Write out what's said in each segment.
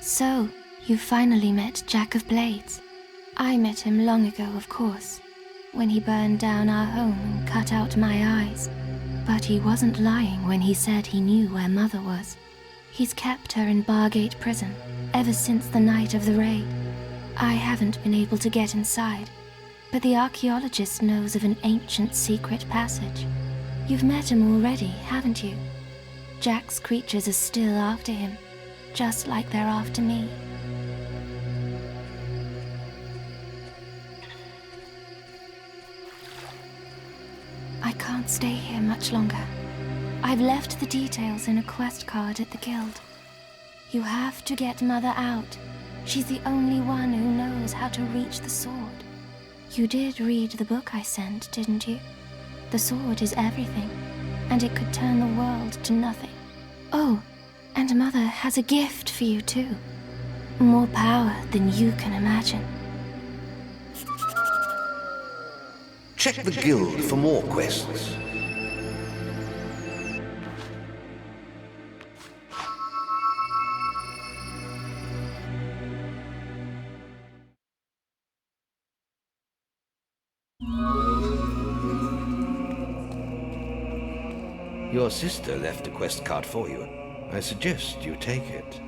So, you finally met Jack of Blades. I met him long ago, of course, when he burned down our home and cut out my eyes. But he wasn't lying when he said he knew where Mother was. He's kept her in Bargate Prison ever since the night of the raid. I haven't been able to get inside, but the Archaeologist knows of an ancient secret passage. You've met him already, haven't you? Jack's creatures are still after him, just like they're after me. I can't stay here much longer. I've left the details in a quest card at the guild. You have to get Mother out. She's the only one who knows how to reach the sword. You did read the book I sent, didn't you? The sword is everything, and it could turn the world to nothing. Oh, and Mother has a gift for you too. More power than you can imagine. Check the guild for more quests. Your sister left a quest card for you. I suggest you take it.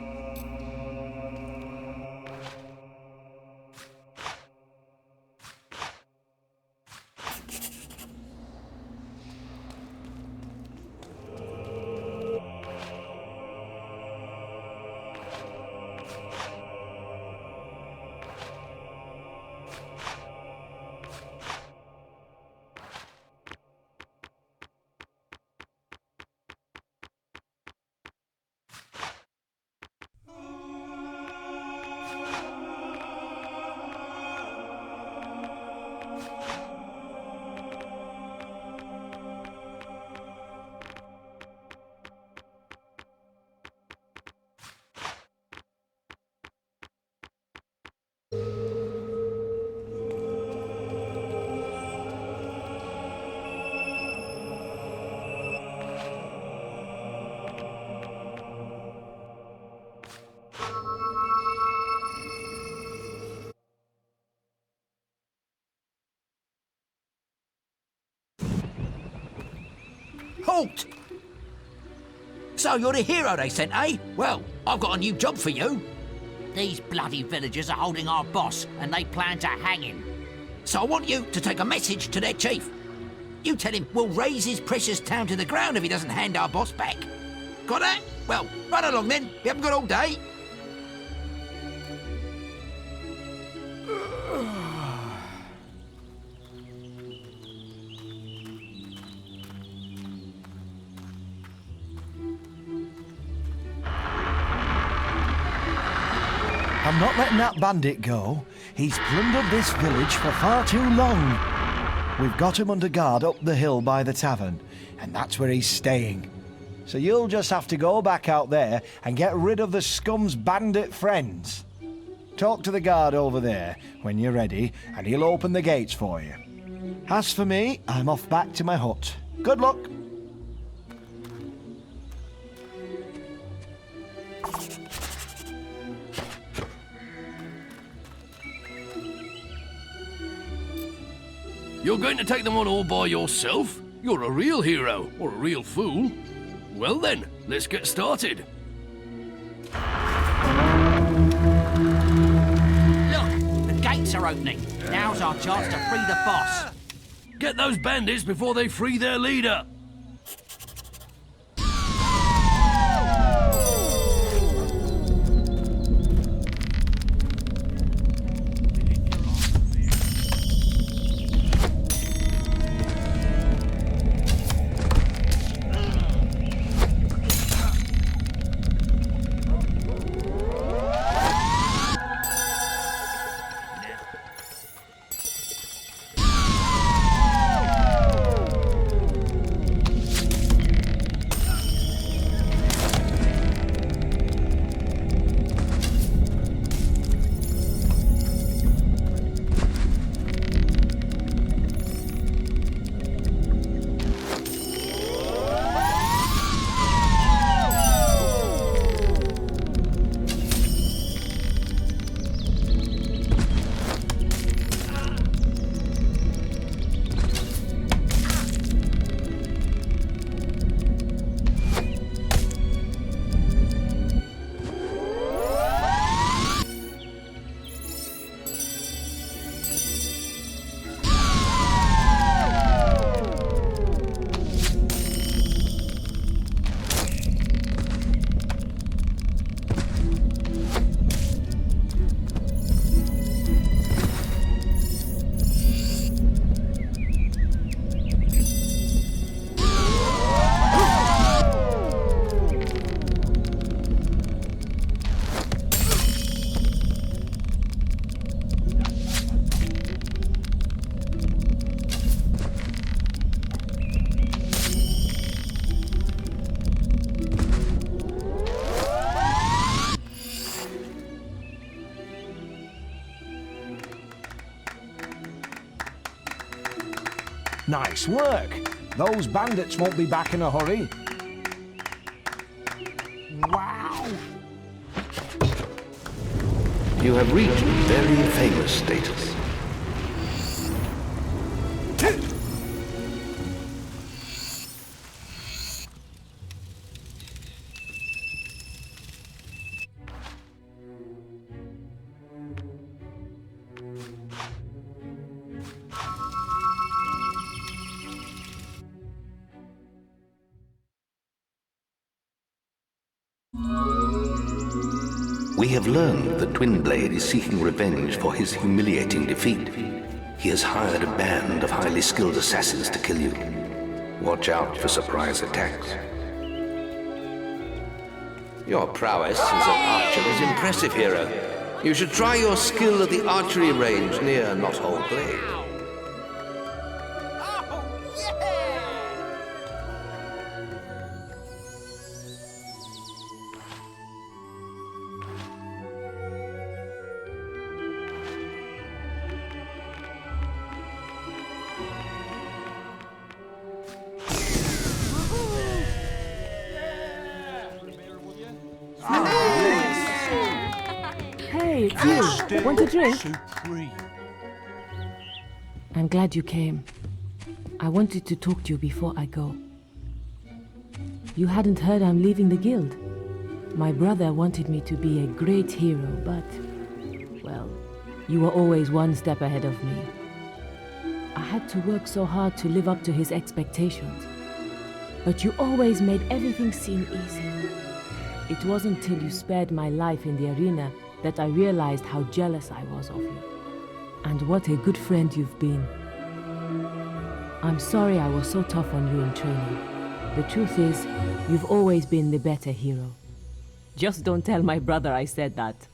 Halt! So you're the hero they sent, eh? Well, I've got a new job for you. These bloody villagers are holding our boss, and they plan to hang him. So I want you to take a message to their chief. You tell him we'll raise his precious town to the ground if he doesn't hand our boss back. Got that? Well, run along then. We haven't got all day. I'm not letting that bandit go. He's plundered this village for far too long. We've got him under guard up the hill by the tavern, and that's where he's staying. So you'll just have to go back out there and get rid of the scum's bandit friends. Talk to the guard over there when you're ready, and he'll open the gates for you. As for me, I'm off back to my hut. Good luck. You're going to take them on all by yourself? You're a real hero, or a real fool. Well then, let's get started. Look, the gates are opening. Now's our chance to free the boss. Get those bandits before they free their leader. Nice work. Those bandits won't be back in a hurry. Wow! You have reached very famous status. We have learned that Twinblade is seeking revenge for his humiliating defeat. He has hired a band of highly skilled assassins to kill you. Watch out for surprise attacks. Your prowess as an archer is impressive, hero. You should try your skill at the archery range near Knothole Glade. Hey, it's you. Want a drink? I'm glad you came. I wanted to talk to you before I go. You hadn't heard I'm leaving the guild. My brother wanted me to be a great hero, but, well, you were always one step ahead of me. I had to work so hard to live up to his expectations. But you always made everything seem easy. It wasn't till you spared my life in the arena that I realized how jealous I was of you. And what a good friend you've been. I'm sorry I was so tough on you in training. The truth is, you've always been the better hero. Just don't tell my brother I said that.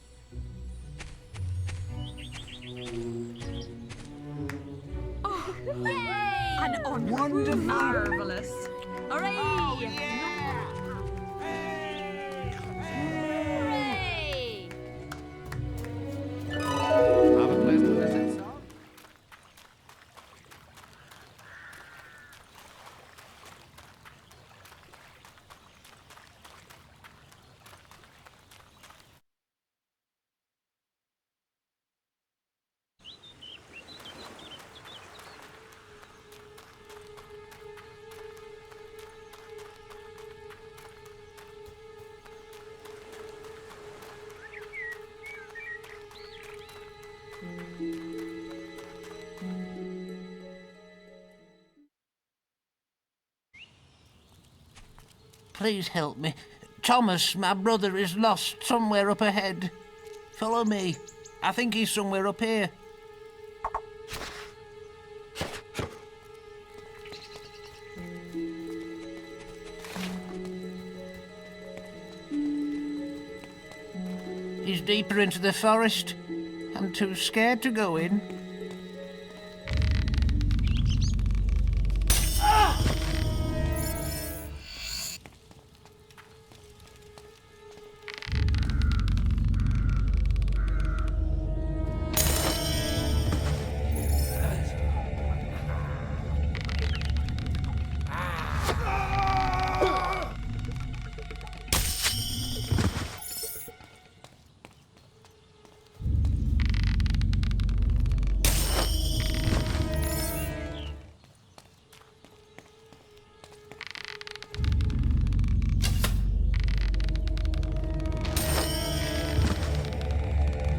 Oh, yay! An honor. Wonderful. Marvelous. Hooray! Oh, yeah! Hooray! Have a pleasant visit, sir. Please help me. Thomas, my brother, is lost somewhere up ahead. Follow me. I think he's somewhere up here. He's deeper into the forest. I'm too scared to go in.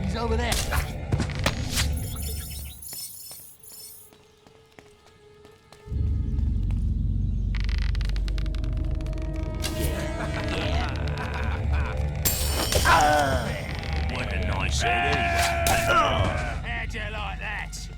He's over there. What a nice head, how'd you like that?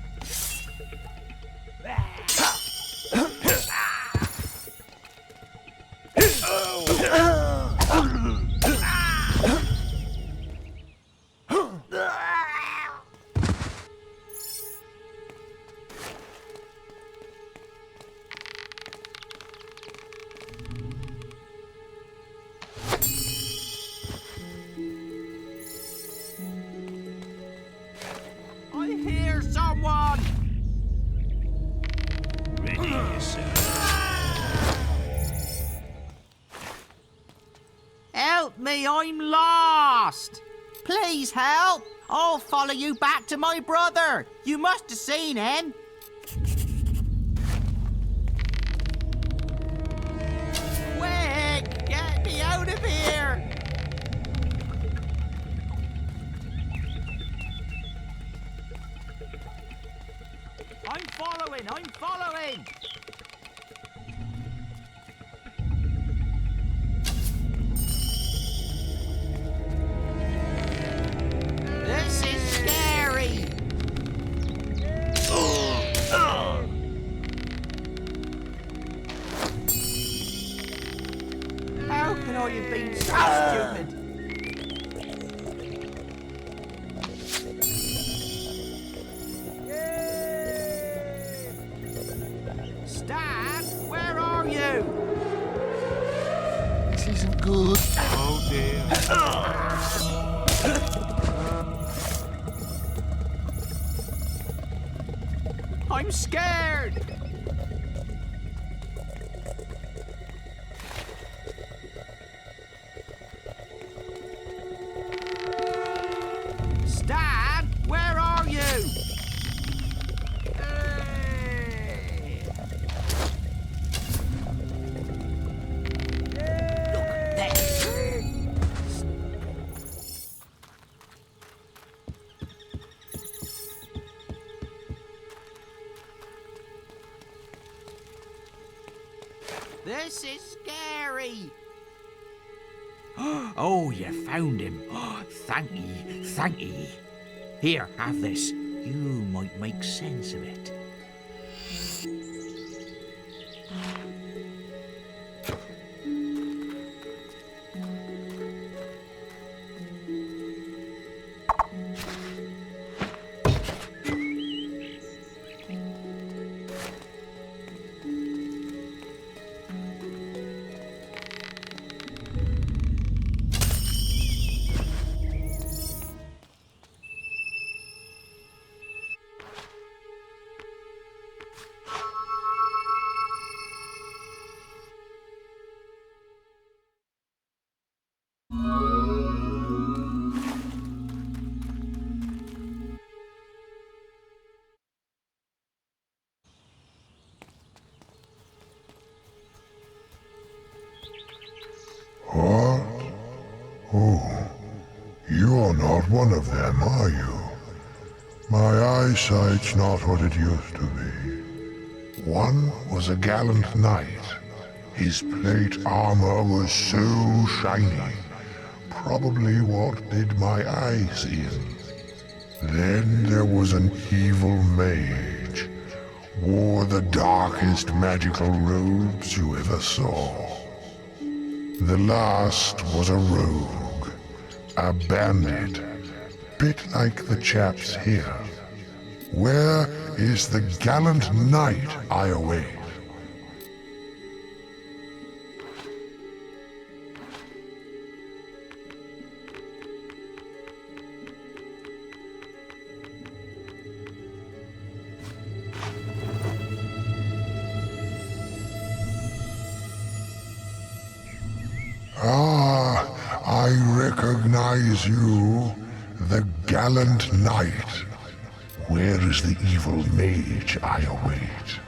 Help me, I'm lost! Please help! I'll follow you back to my brother. You must have seen him. Quick! Get me out of here! I'm following! This is scary! How can I have been so stupid? Stan, where are you? This isn't good. Oh dear. I'm scared! Stan, where are you? Look there. This is scary. Oh, you found him. Thank ye, thank ye. Here, have this. You might make sense of it. What? Oh, you're not one of them, are you? My eyesight's not what it used to be. One was a gallant knight. His plate armor was so shiny, probably what did my eyes in. Then there was an evil mage, wore the darkest magical robes you ever saw. The last was a rogue, a bandit, bit like the chaps here. Where is the gallant knight I await? Ah, I recognize you, the gallant knight. Where is the evil mage I await?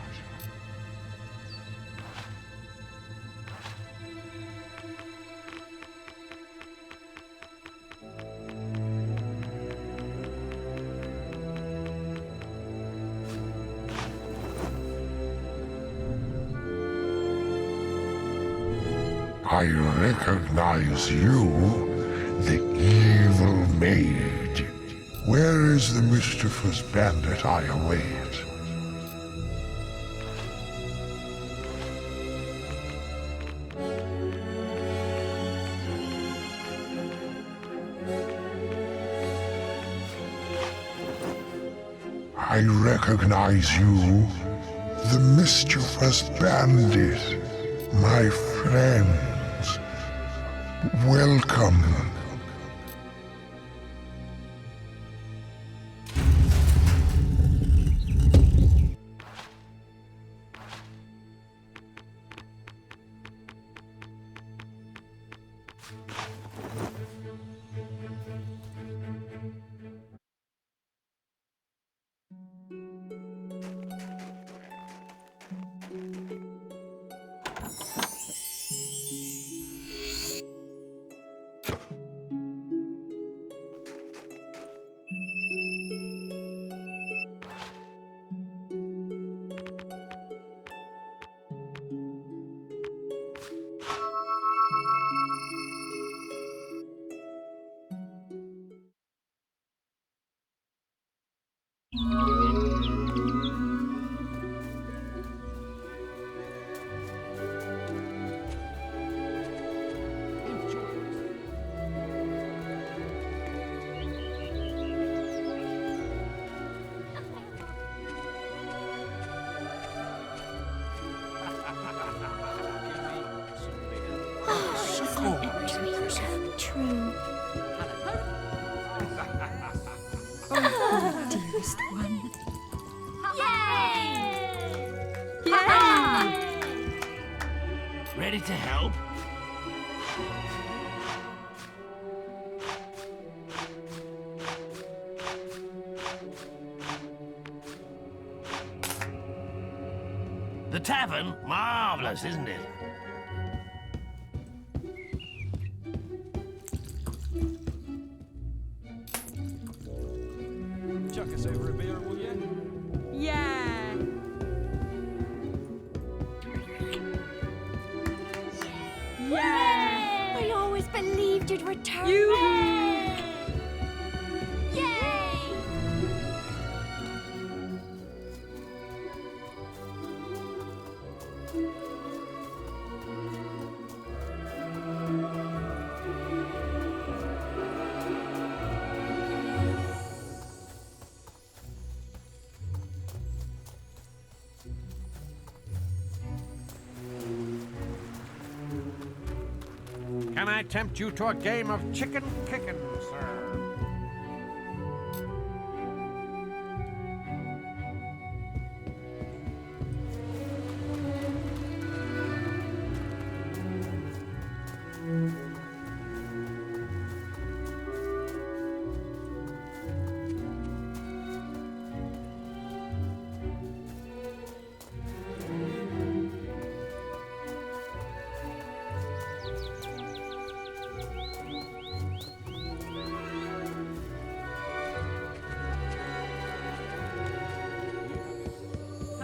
I recognize you, the evil mage. Where is the mischievous bandit I await? I recognize you, the mischievous bandit, my friends. Welcome. True. Dearest one. Ready to help? The tavern? Marvelous, isn't it? Chuck us over a beer, will you? Yeah. Yeah. I always believed you'd return. Yay! Can I tempt you to a game of chicken kicking, sir?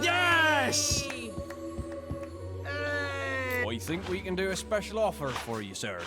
Yes! I think we can do a special offer for you, sir.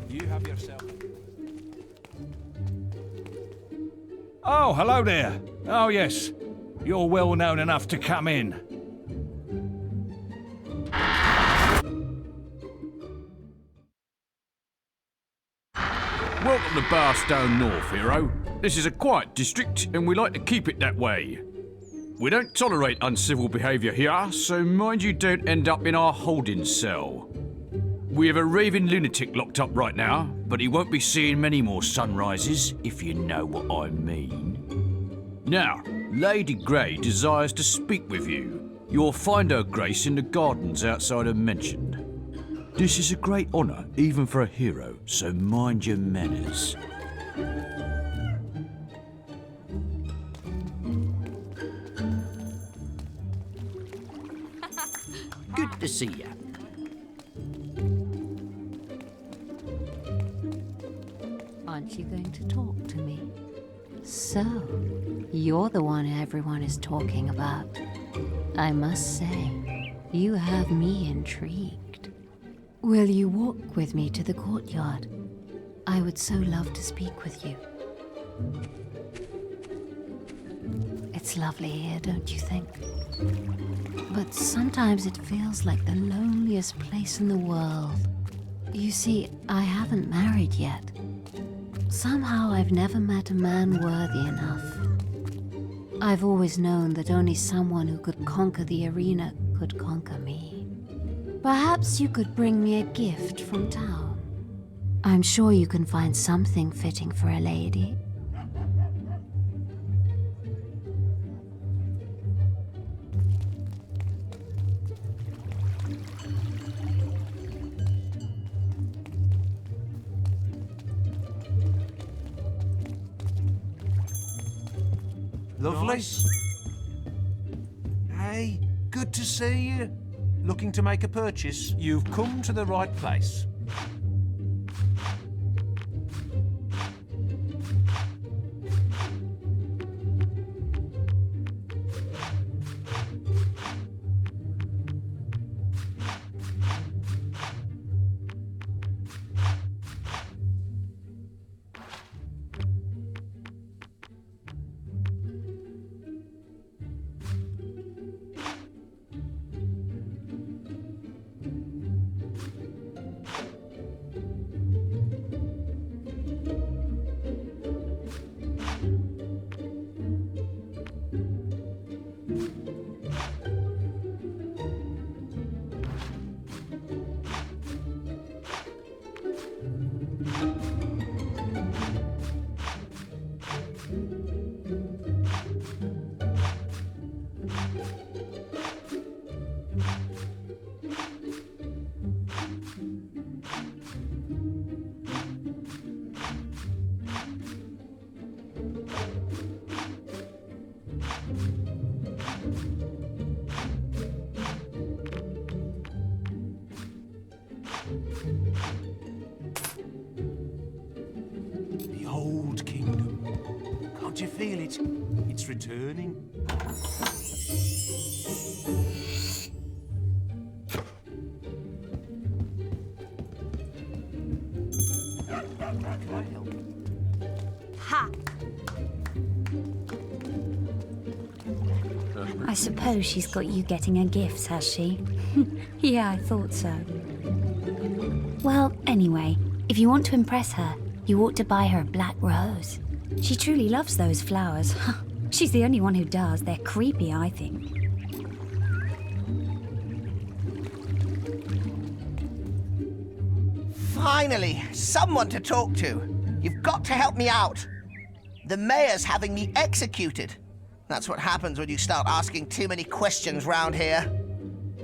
You have yourself. Oh, hello there. Oh, yes. You're well known enough to come in. Welcome to Barstone North, hero. This is a quiet district, and we like to keep it that way. We don't tolerate uncivil behaviour here, so mind you don't end up in our holding cell. We have a raving lunatic locked up right now, but he won't be seeing many more sunrises, if you know what I mean. Now, Lady Grey desires to speak with you. You'll find her grace in the gardens outside her mansion. This is a great honour, even for a hero, so mind your manners. Good to see you. Aren't you going to talk to me? So, you're the one everyone is talking about. I must say, you have me intrigued. Will you walk with me to the courtyard? I would so love to speak with you. It's lovely here, don't you think? But sometimes it feels like the loneliest place in the world. You see, I haven't married yet. Somehow I've never met a man worthy enough. I've always known that only someone who could conquer the arena could conquer me. Perhaps you could bring me a gift from town. I'm sure you can find something fitting for a lady. Lovely. Nice. Hey, good to see you. Looking to make a purchase? You've come to the right place. The old kingdom. Can't you feel it? It's returning. Can I help? Ha! I suppose she's got you getting her gifts, has she? Yeah, I thought so. Well, anyway, if you want to impress her, you ought to buy her a black rose. She truly loves those flowers. She's the only one who does. They're creepy, I think. Finally, someone to talk to. You've got to help me out. The mayor's having me executed. That's what happens when you start asking too many questions round here.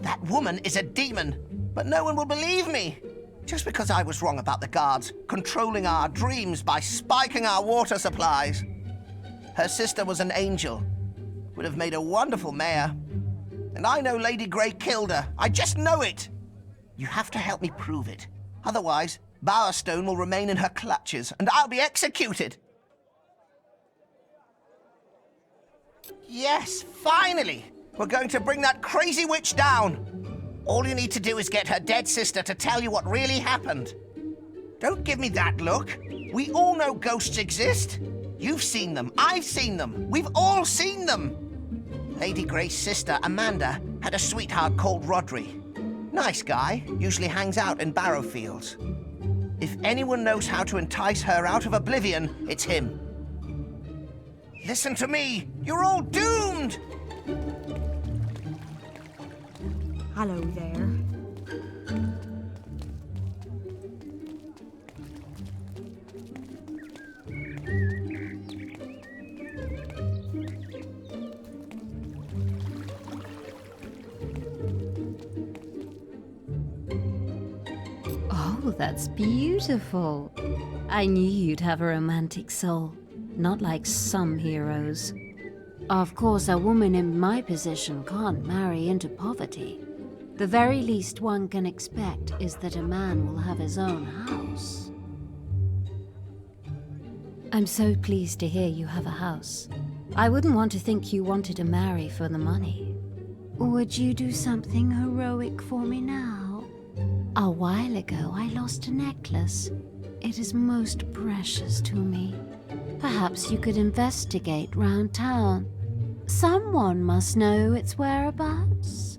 That woman is a demon, but no one will believe me. Just because I was wrong about the guards controlling our dreams by spiking our water supplies. Her sister was an angel. Would have made a wonderful mayor. And I know Lady Grey killed her. I just know it. You have to help me prove it. Otherwise, Bowerstone will remain in her clutches, and I'll be executed. Yes, finally! We're going to bring that crazy witch down. All you need to do is get her dead sister to tell you what really happened. Don't give me that look. We all know ghosts exist. You've seen them. I've seen them. We've all seen them. Lady Grey's sister, Amanda, had a sweetheart called Rodri. Nice guy, usually hangs out in Barrowfields. If anyone knows how to entice her out of oblivion, it's him. Listen to me! You're all doomed! Hello there. Oh, that's beautiful. I knew you'd have a romantic soul, not like some heroes. Of course, a woman in my position can't marry into poverty. The very least one can expect is that a man will have his own house. I'm so pleased to hear you have a house. I wouldn't want to think you wanted to marry for the money. Would you do something heroic for me now? A while ago, I lost a necklace. It is most precious to me. Perhaps you could investigate round town. Someone must know its whereabouts.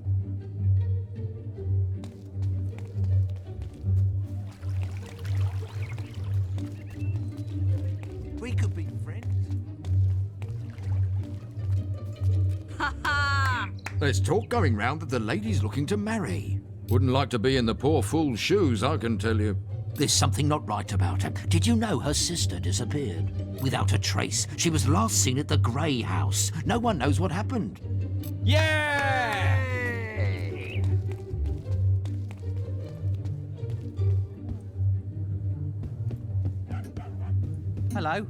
We could be friends. There's talk going round that the lady's looking to marry. Wouldn't like to be in the poor fool's shoes, I can tell you. There's something not right about her. Did you know her sister disappeared? Without a trace. She was last seen at the Grey House. No one knows what happened. Yeah! Hello.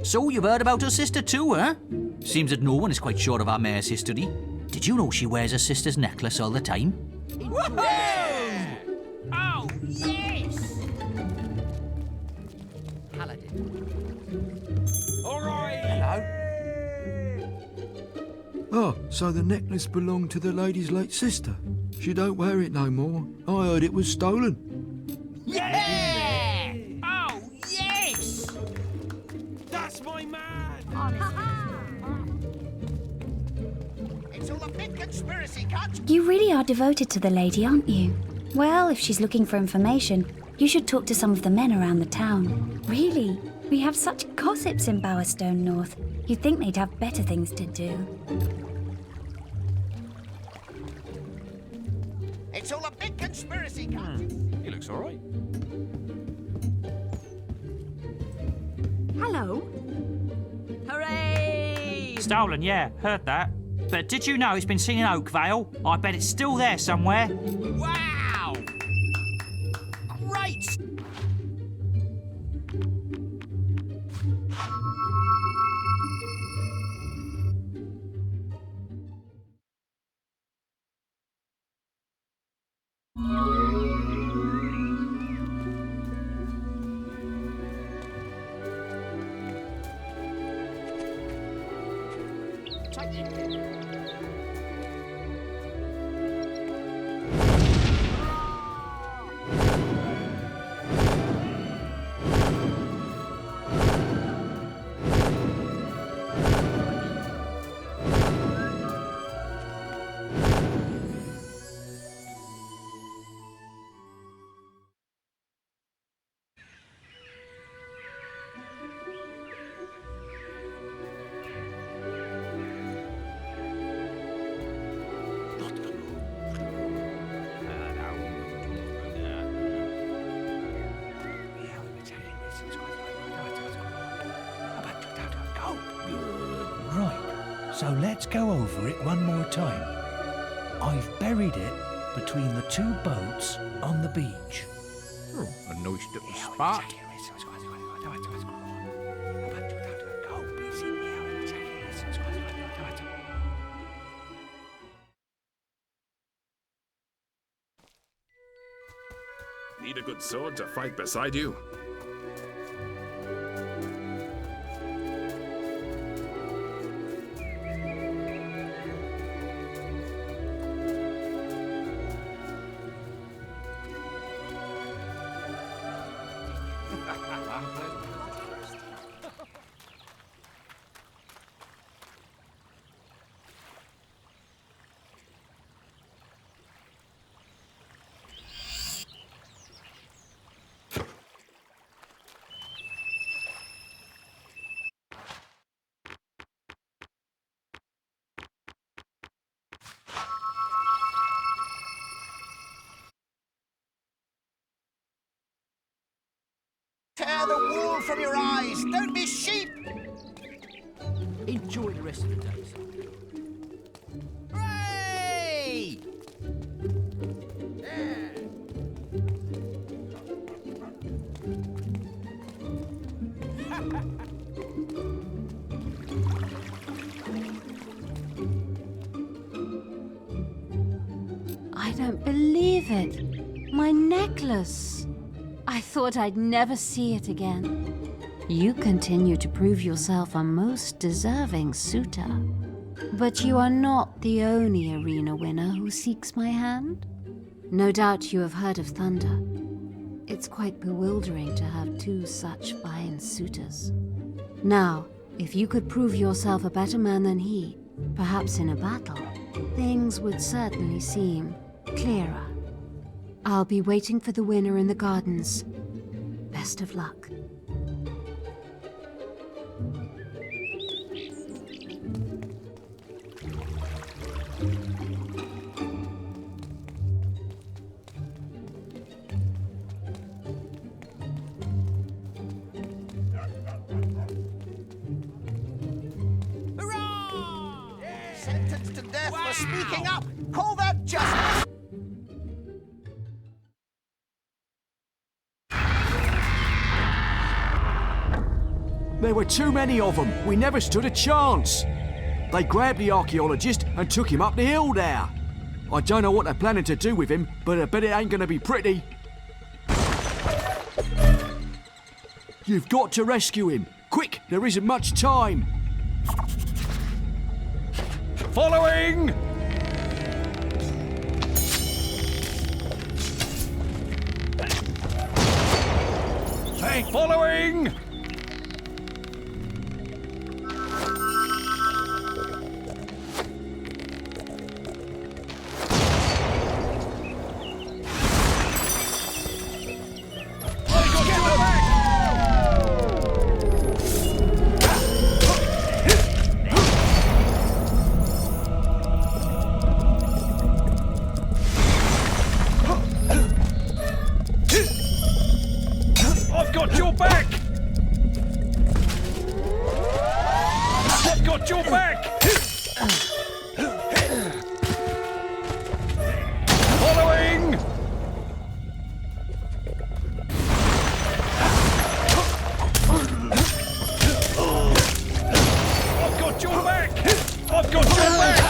So you've heard about her sister too, huh? Seems that no one is quite sure of our mayor's history. Did you know she wears her sister's necklace all the time? Woohoo! Oh, yes! Paladin. All right. Hello. Oh, so the necklace belonged to the lady's late sister. She don't wear it no more. I heard it was stolen. Yeah! Oh, yes! That's my man! It's all a big conspiracy, cut! You really are devoted to the lady, aren't you? Well, if she's looking for information, you should talk to some of the men around the town. Really, we have such gossips in Bowerstone North. You'd think they'd have better things to do. It's all a big conspiracy, cut! He looks all right. Hello. Hooray! Stolen, yeah, heard that. But did you know it's been seen in Oakvale? I bet it's still there somewhere. Wow! Great! Right, so let's go over it one more time. I've buried it between the two boats on the beach. Oh, a nice little spot. need a good sword to fight beside you. Tear the wool from your eyes! Don't be sheep! Enjoy the rest of the day, son. Hooray! I don't believe it. My necklace. I thought I'd never see it again. You continue to prove yourself a most deserving suitor. But you are not the only arena winner who seeks my hand. No doubt you have heard of Thunder. It's quite bewildering to have two such fine suitors. Now, if you could prove yourself a better man than he, perhaps in a battle, things would certainly seem clearer. I'll be waiting for the winner in the gardens. Best of luck. Sentenced to death for speaking up! Call that justice! There were too many of them. We never stood a chance. They grabbed the archaeologist and took him up the hill there. I don't know what they're planning to do with him, but I bet it ain't gonna be pretty. You've got to rescue him. Quick, there isn't much time. Following! Hey, following! I've got your back! I've got your back! Following! I've got your back! I've got your back!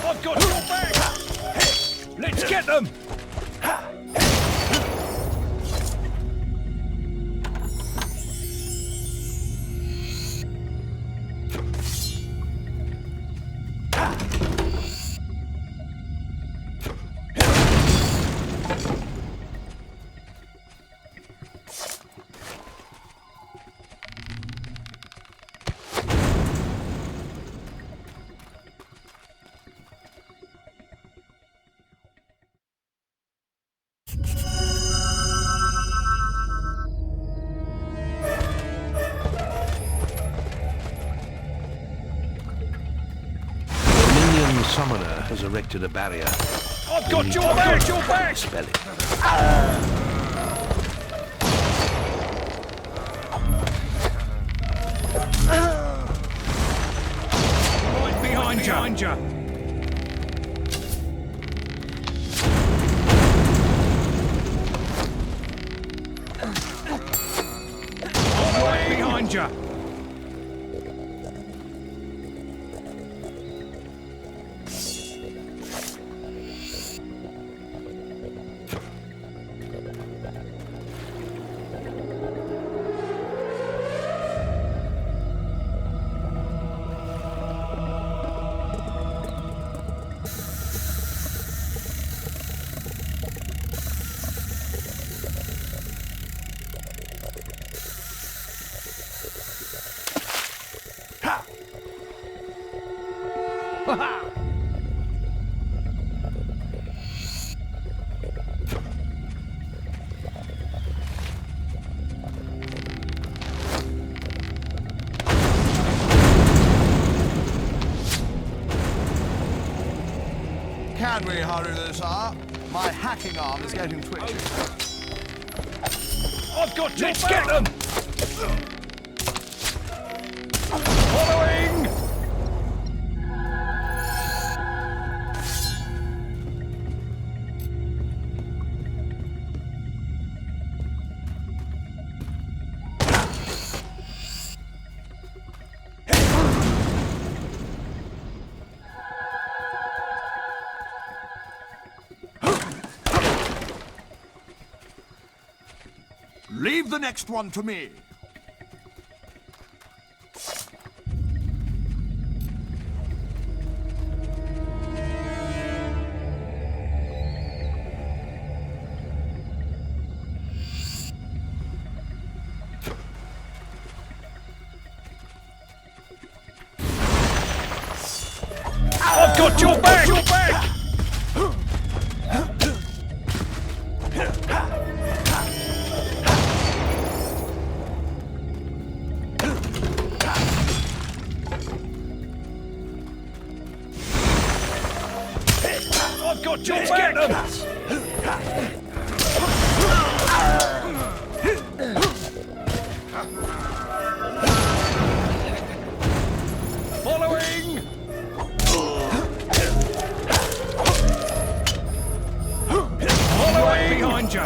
I've got your back! Let's get them! Summoner has erected a barrier. I've got your back! Your back! Spell it. Right behind you! Right behind you! Can we hurry this up? My hacking arm is getting twitchy. I've got your Let's get them! Following! Leave the next one to me. I've got your back! Your back! I've got your back! Following! Following! Behind you!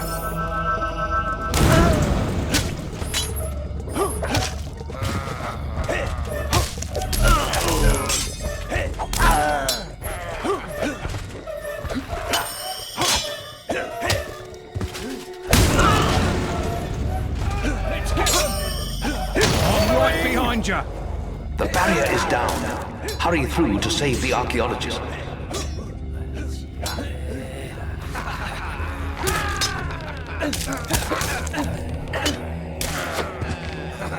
Behind you! The barrier is down. Hurry through to save the archaeologist.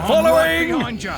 Following! Behind you!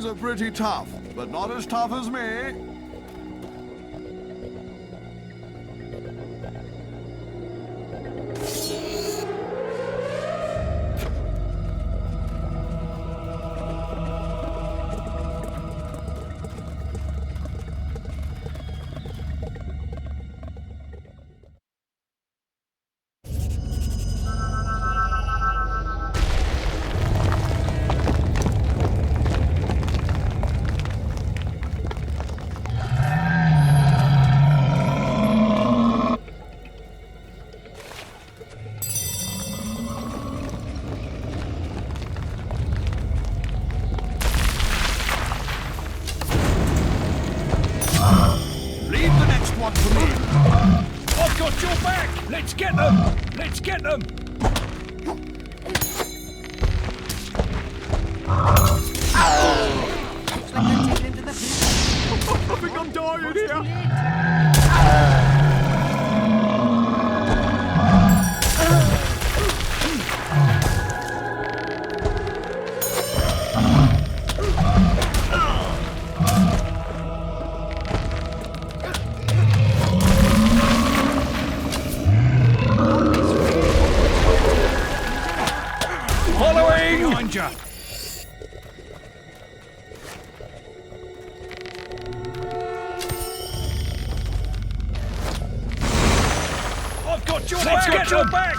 Are pretty tough, but not as tough as me. I've got your back! Let's get them! Let's get them! I think I'm dying here. got your back! Let's get your back!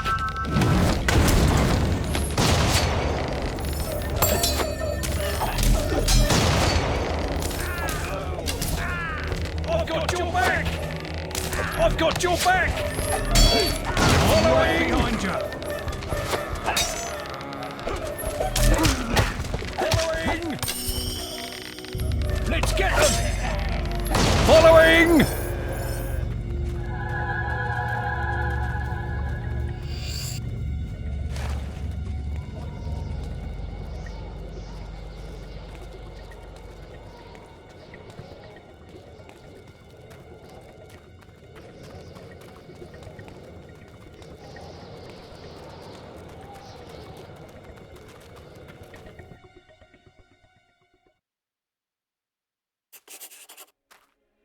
I've got your back! I've got your back! Following behind you! Following! Let's get them! Following!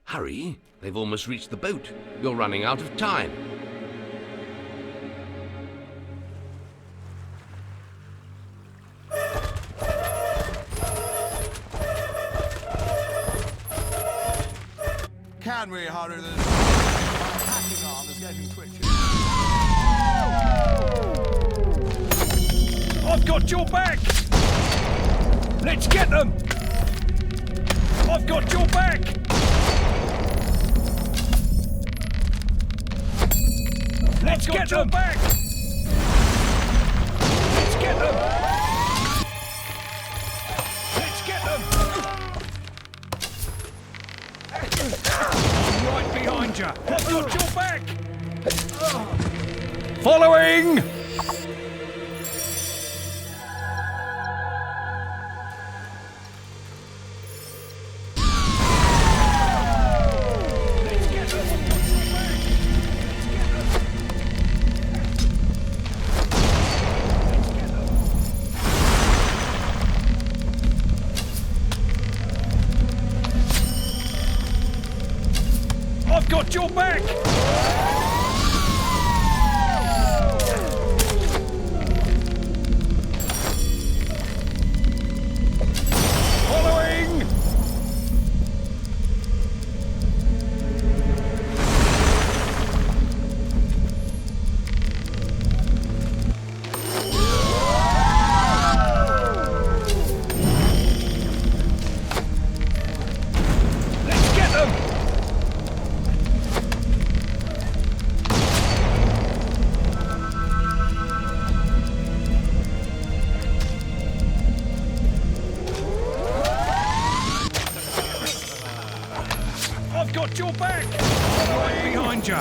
Hurry, they've almost reached the boat. You're running out of time. Can we hurry this? My hacking arm is getting twitchy. I've got your back! Let's get them! I've got your back! Let's get them back! Let's get them! Let's get them! I'm right behind you! I've got your back! Following! I've got your back! Following! Let's get them! I've got your back! Right behind you!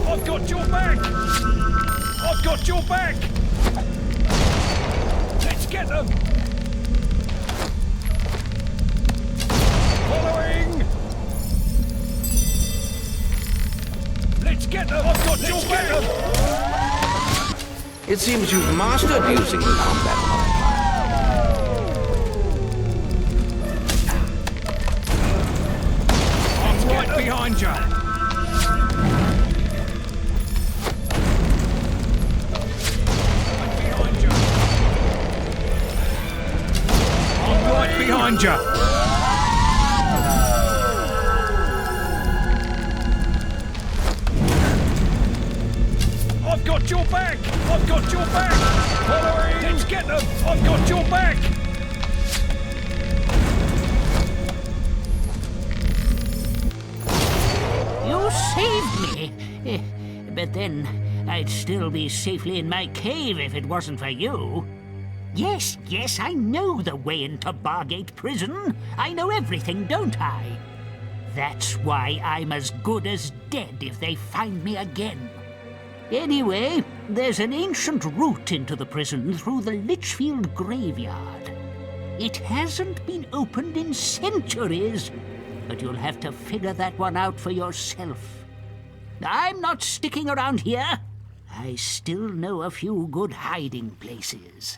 I've got your back! I've got your back! Let's get them! Following! Let's get them! I've got your back! It seems you've mastered using the combat multiplier. I'm right behind you! I'm right behind you! I've got your back! I've got your back! Following! Let's get them! I've got your back! You saved me! But then, I'd still be safely in my cave if it wasn't for you. Yes, I know the way into Bargate Prison. I know everything, don't I? That's why I'm as good as dead if they find me again. Anyway, there's an ancient route into the prison through the Litchfield graveyard. It hasn't been opened in centuries, but you'll have to figure that one out for yourself. I'm not sticking around here. I still know a few good hiding places.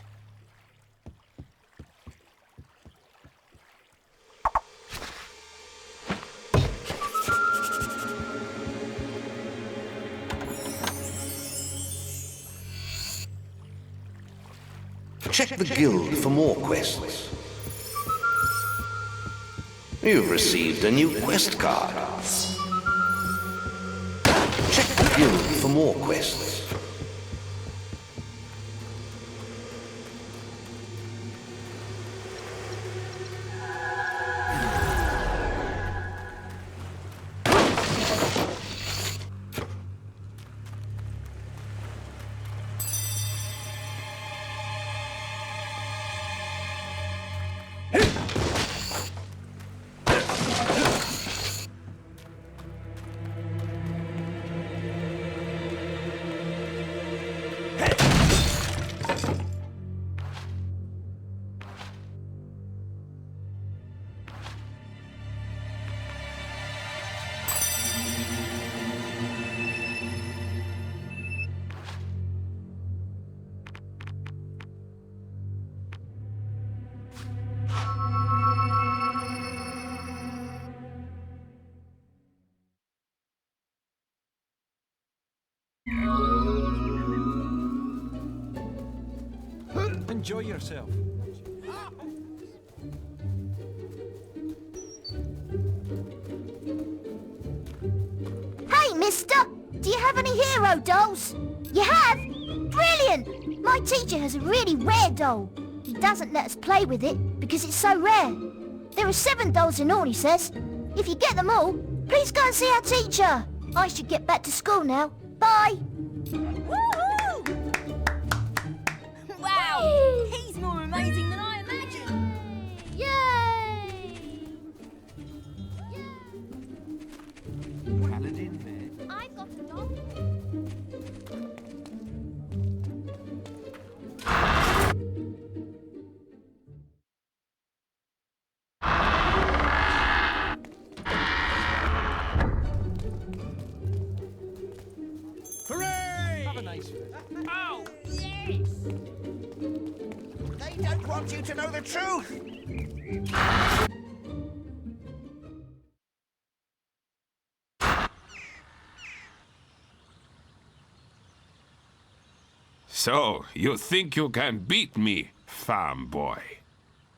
Check the guild for more quests. You've received a new quest card. Check the guild for more quests. Enjoy yourself. Hey, mister! Do you have any hero dolls? You have? Brilliant! My teacher has a really rare doll. He doesn't let us play with it because it's so rare. There are 7 dolls in all, he says. If you get them all, please go and see our teacher. I should get back to school now. Bye! Wow! He's more amazing than I imagined! Yay! Paladin there. I've got a doll. Hooray! Have a nice one. Oh, yes! They don't want you to know the truth! So, you think you can beat me, farm boy?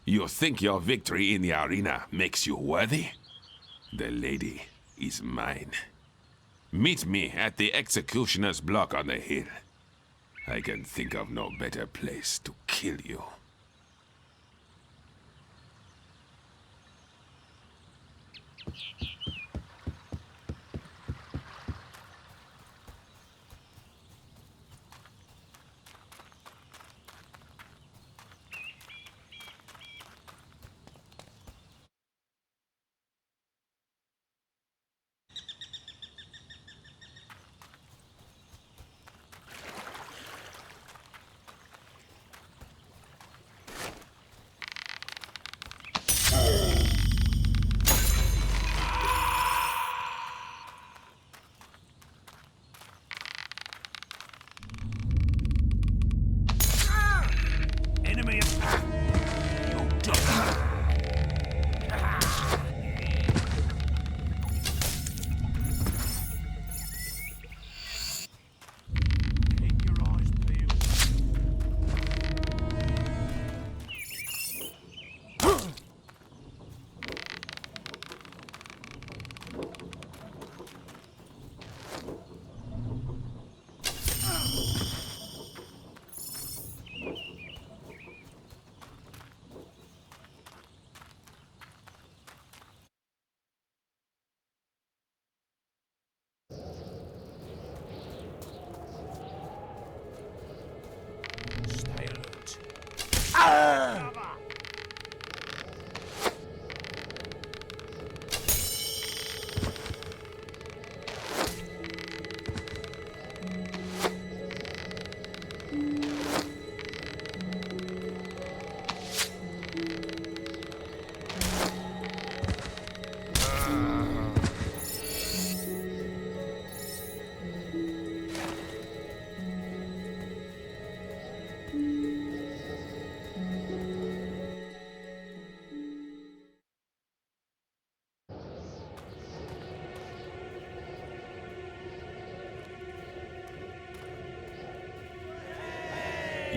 You think your victory in the arena makes you worthy? The lady is mine. Meet me at the executioner's block on the hill. I can think of no better place to kill you. Enemy attack! You're done. Keep your eyes peeled. Stay alert.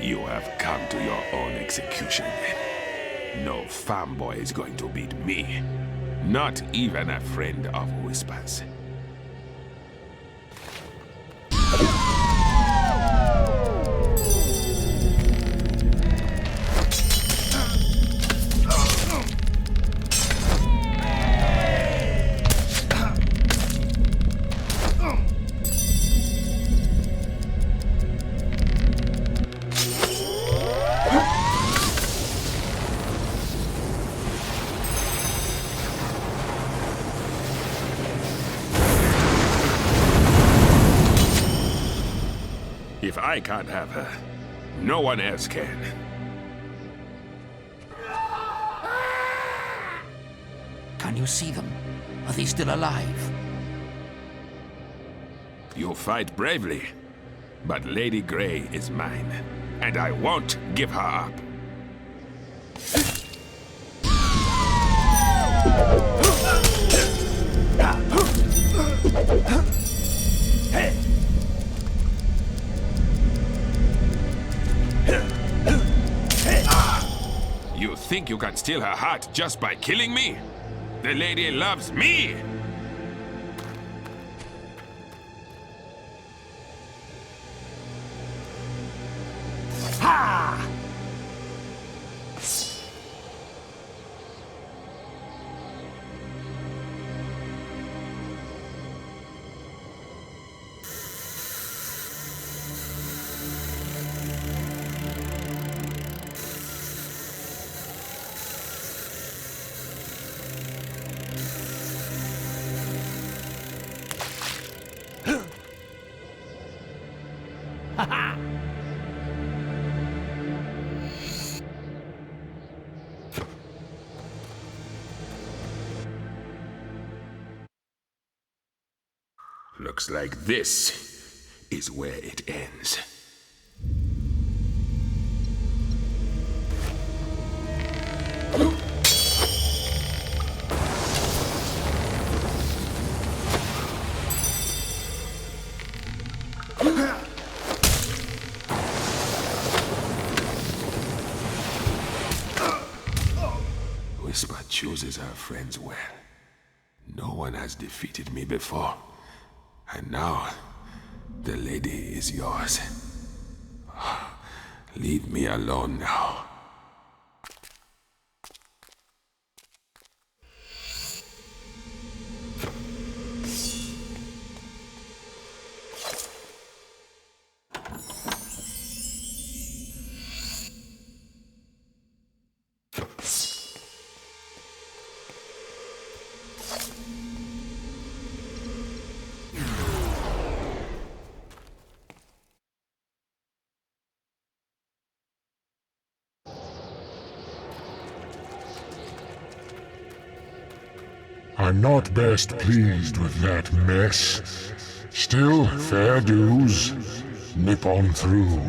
You have come to your own execution. No fanboy is going to beat me. Not even a friend of Whispers. If I can't have her, no one else can. Can you see them? Are they still alive? You fight bravely, but Lady Grey is mine, and I won't give her up. You think you can steal her heart just by killing me? The lady loves me! Ha! Looks like this is where it ends. Whisper chooses her friends well. No one has defeated me before. And now, the lady is yours. Leave me alone now. I'm not best pleased with that mess. Still, fair dues. Nip on through.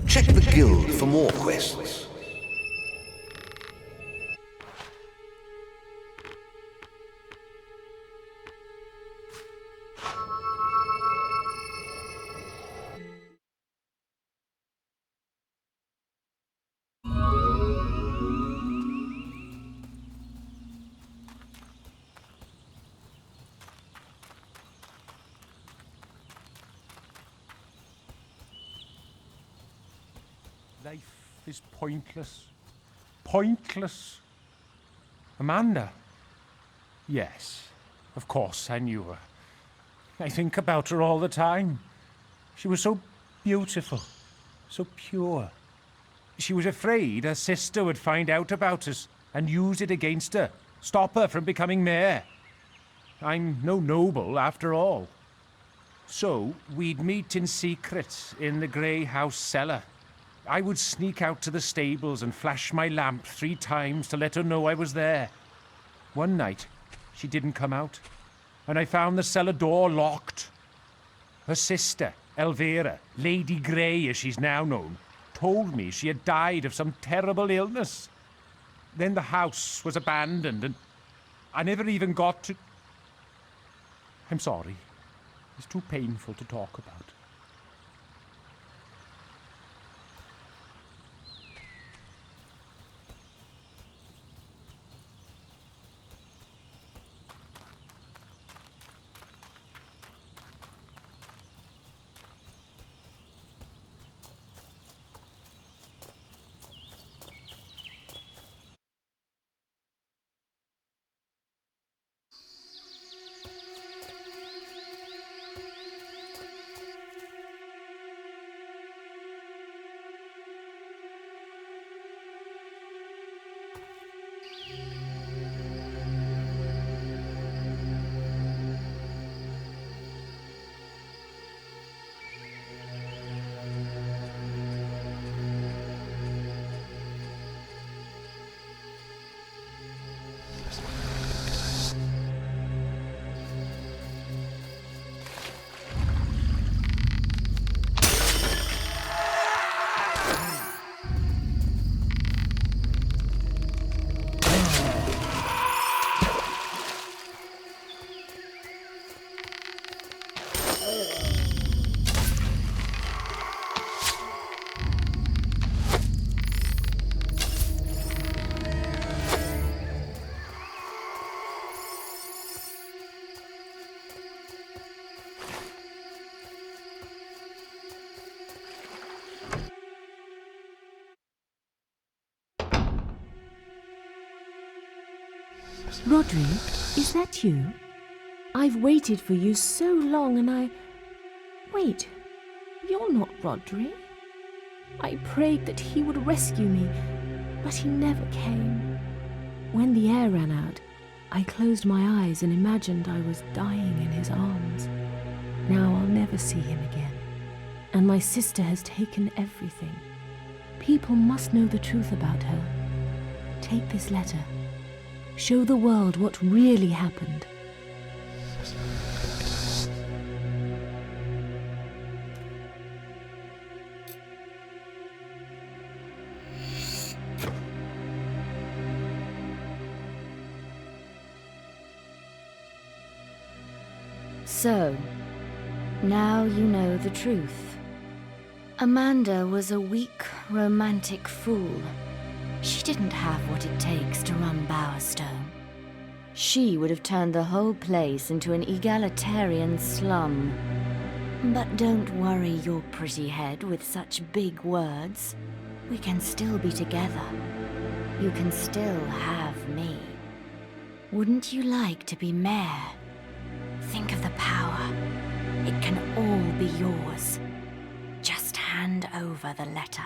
Check the guild for more quests. Life is pointless. Pointless. Amanda? Yes, of course, I knew her. I think about her all the time. She was so beautiful, so pure. She was afraid her sister would find out about us and use it against her, stop her from becoming mayor. I'm no noble, after all. So, we'd meet in secret in the Grey House cellar. I would sneak out to the stables and flash my lamp 3 times to let her know I was there. One night, she didn't come out, and I found the cellar door locked. Her sister, Elvira, Lady Grey as she's now known, told me she had died of some terrible illness. then the house was abandoned, and I never even got to... I'm sorry. It's too painful to talk about. Rodri, is that you? I've waited for you so long and I... Wait, you're not Rodri. I prayed that he would rescue me, but he never came. When the air ran out, I closed my eyes and imagined I was dying in his arms. Now I'll never see him again. And my sister has taken everything. People must know the truth about her. Take this letter. Show the world what really happened. So, now you know the truth. Amanda was a weak, romantic fool. She didn't have what it takes to run Bowerstone. She would have turned the whole place into an egalitarian slum. But don't worry your pretty head with such big words. We can still be together. You can still have me. Wouldn't you like to be mayor? Think of the power. It can all be yours. Just hand over the letter.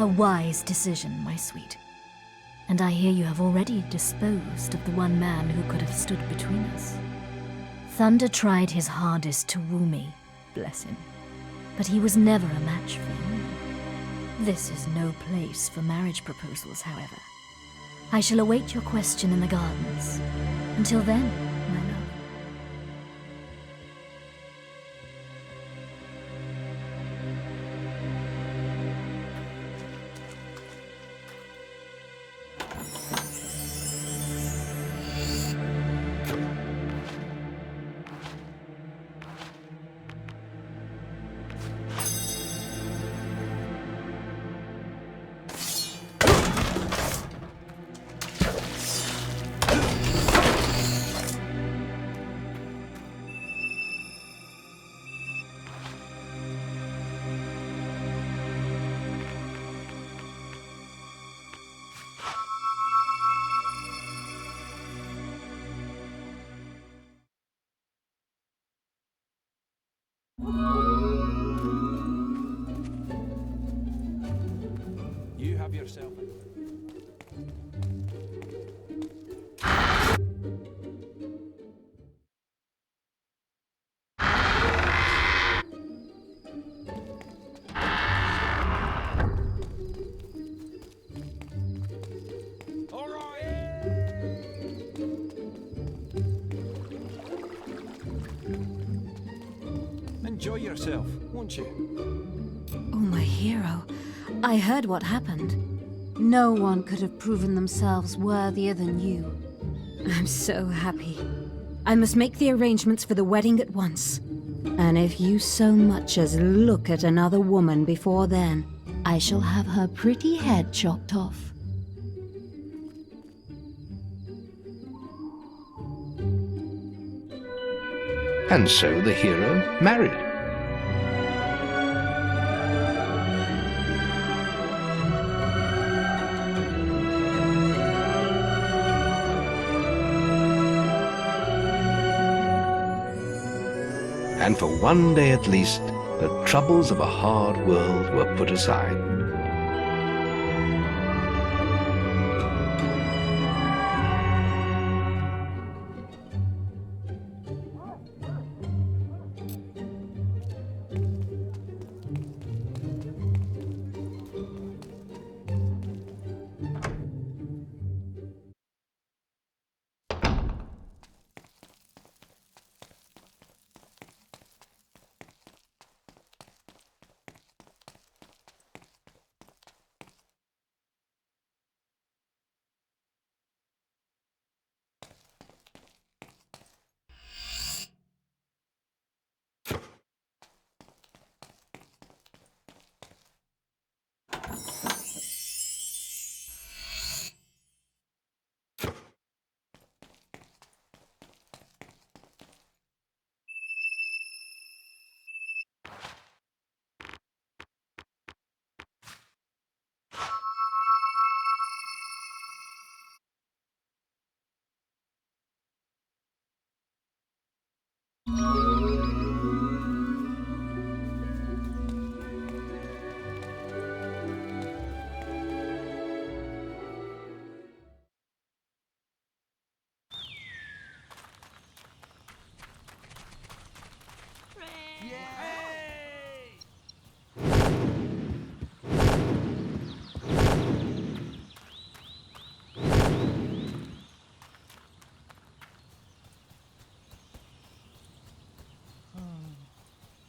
A wise decision, my sweet. And I hear you have already disposed of the one man who could have stood between us. Thunder tried his hardest to woo me, bless him. But he was never a match for you. This is no place for marriage proposals, however. I shall await your question in the gardens. Until then, my love. You have yourself a... Enjoy yourself, won't you? Oh, my hero. I heard what happened. No one could have proven themselves worthier than you. I'm so happy. I must make the arrangements for the wedding at once. And if you so much as look at another woman before then, I shall have her pretty head chopped off. And so the hero married. And for one day at least, the troubles of a hard world were put aside.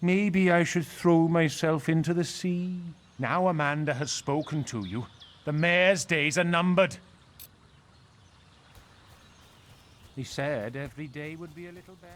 Maybe I should throw myself into the sea. Now Amanda has spoken to you. The mayor's days are numbered. He said every day would be a little better.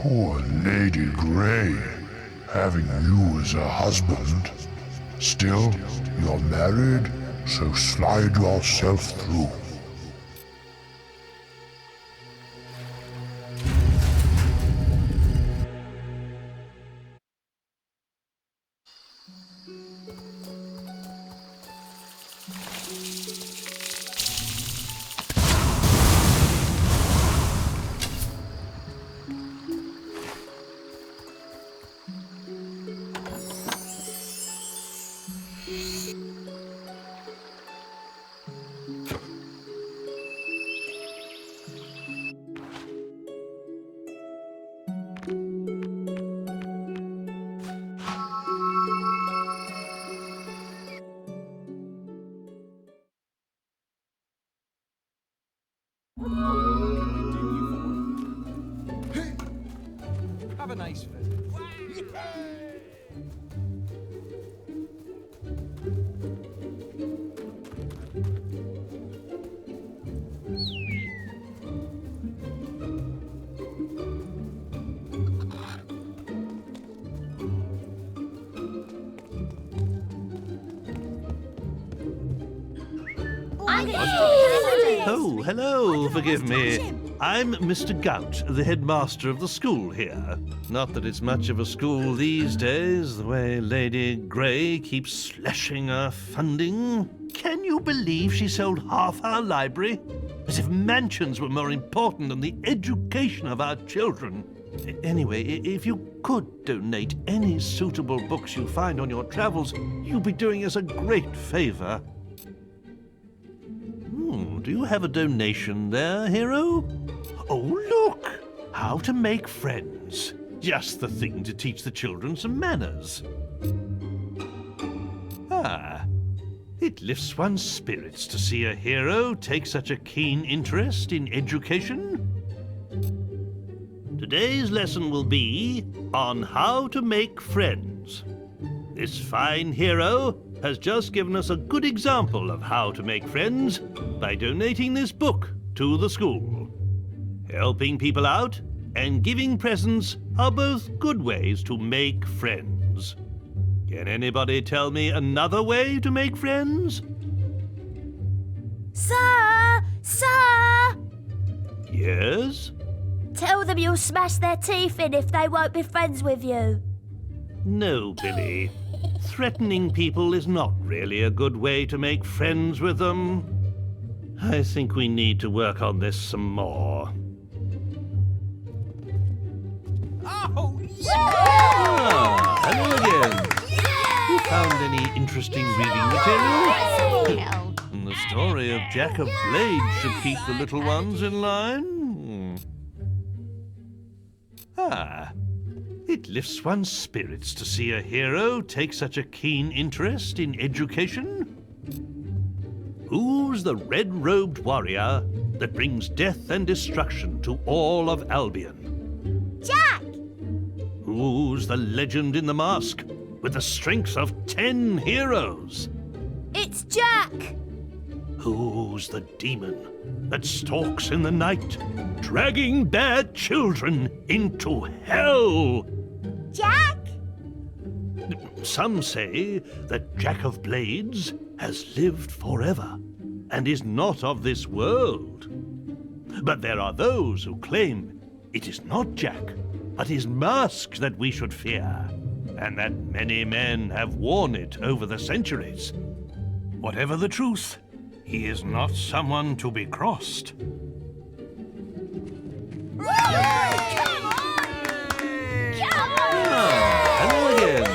Poor Lady Grey, having you as a husband. Still, you're married, so slide yourself through. Have a nice visit. Oh, hello, forgive me. I'm Mr. Gout, the headmaster of the school here. Not that it's much of a school these days, the way Lady Grey keeps slashing our funding. Can you believe she sold half our library? As if mansions were more important than the education of our children. Anyway, if you could donate any suitable books you find on your travels, you'll be doing us a great favor. Do you have a donation there, hero? Oh, look! How to make friends. Just the thing to teach the children some manners. Ah, it lifts one's spirits to see a hero take such a keen interest in education. Today's lesson will be on how to make friends. This fine hero has just given us a good example of how to make friends by donating this book to the school. Helping people out and giving presents are both good ways to make friends. Can anybody tell me another way to make friends? Sir! Sir! Yes? Tell them you'll smash their teeth in if they won't be friends with you. No, Billy. Threatening people is not really a good way to make friends with them. I think we need to work on this some more. Oh, Ah, hello again. You found any interesting reading material? The story of Jack of Blades should keep the little ones in line. Ah, it lifts one's spirits to see a hero take such a keen interest in education. Who's the red-robed warrior that brings death and destruction to all of Albion? Jack! Who's the legend in the mask with the strength of 10 heroes? It's Jack! Who's the demon that stalks in the night, dragging bad children into hell? Jack? Some say that Jack of Blades has lived forever and is not of this world. But there are those who claim it is not Jack, but his mask that we should fear, and that many men have worn it over the centuries. Whatever the truth, he is not someone to be crossed. Hello again.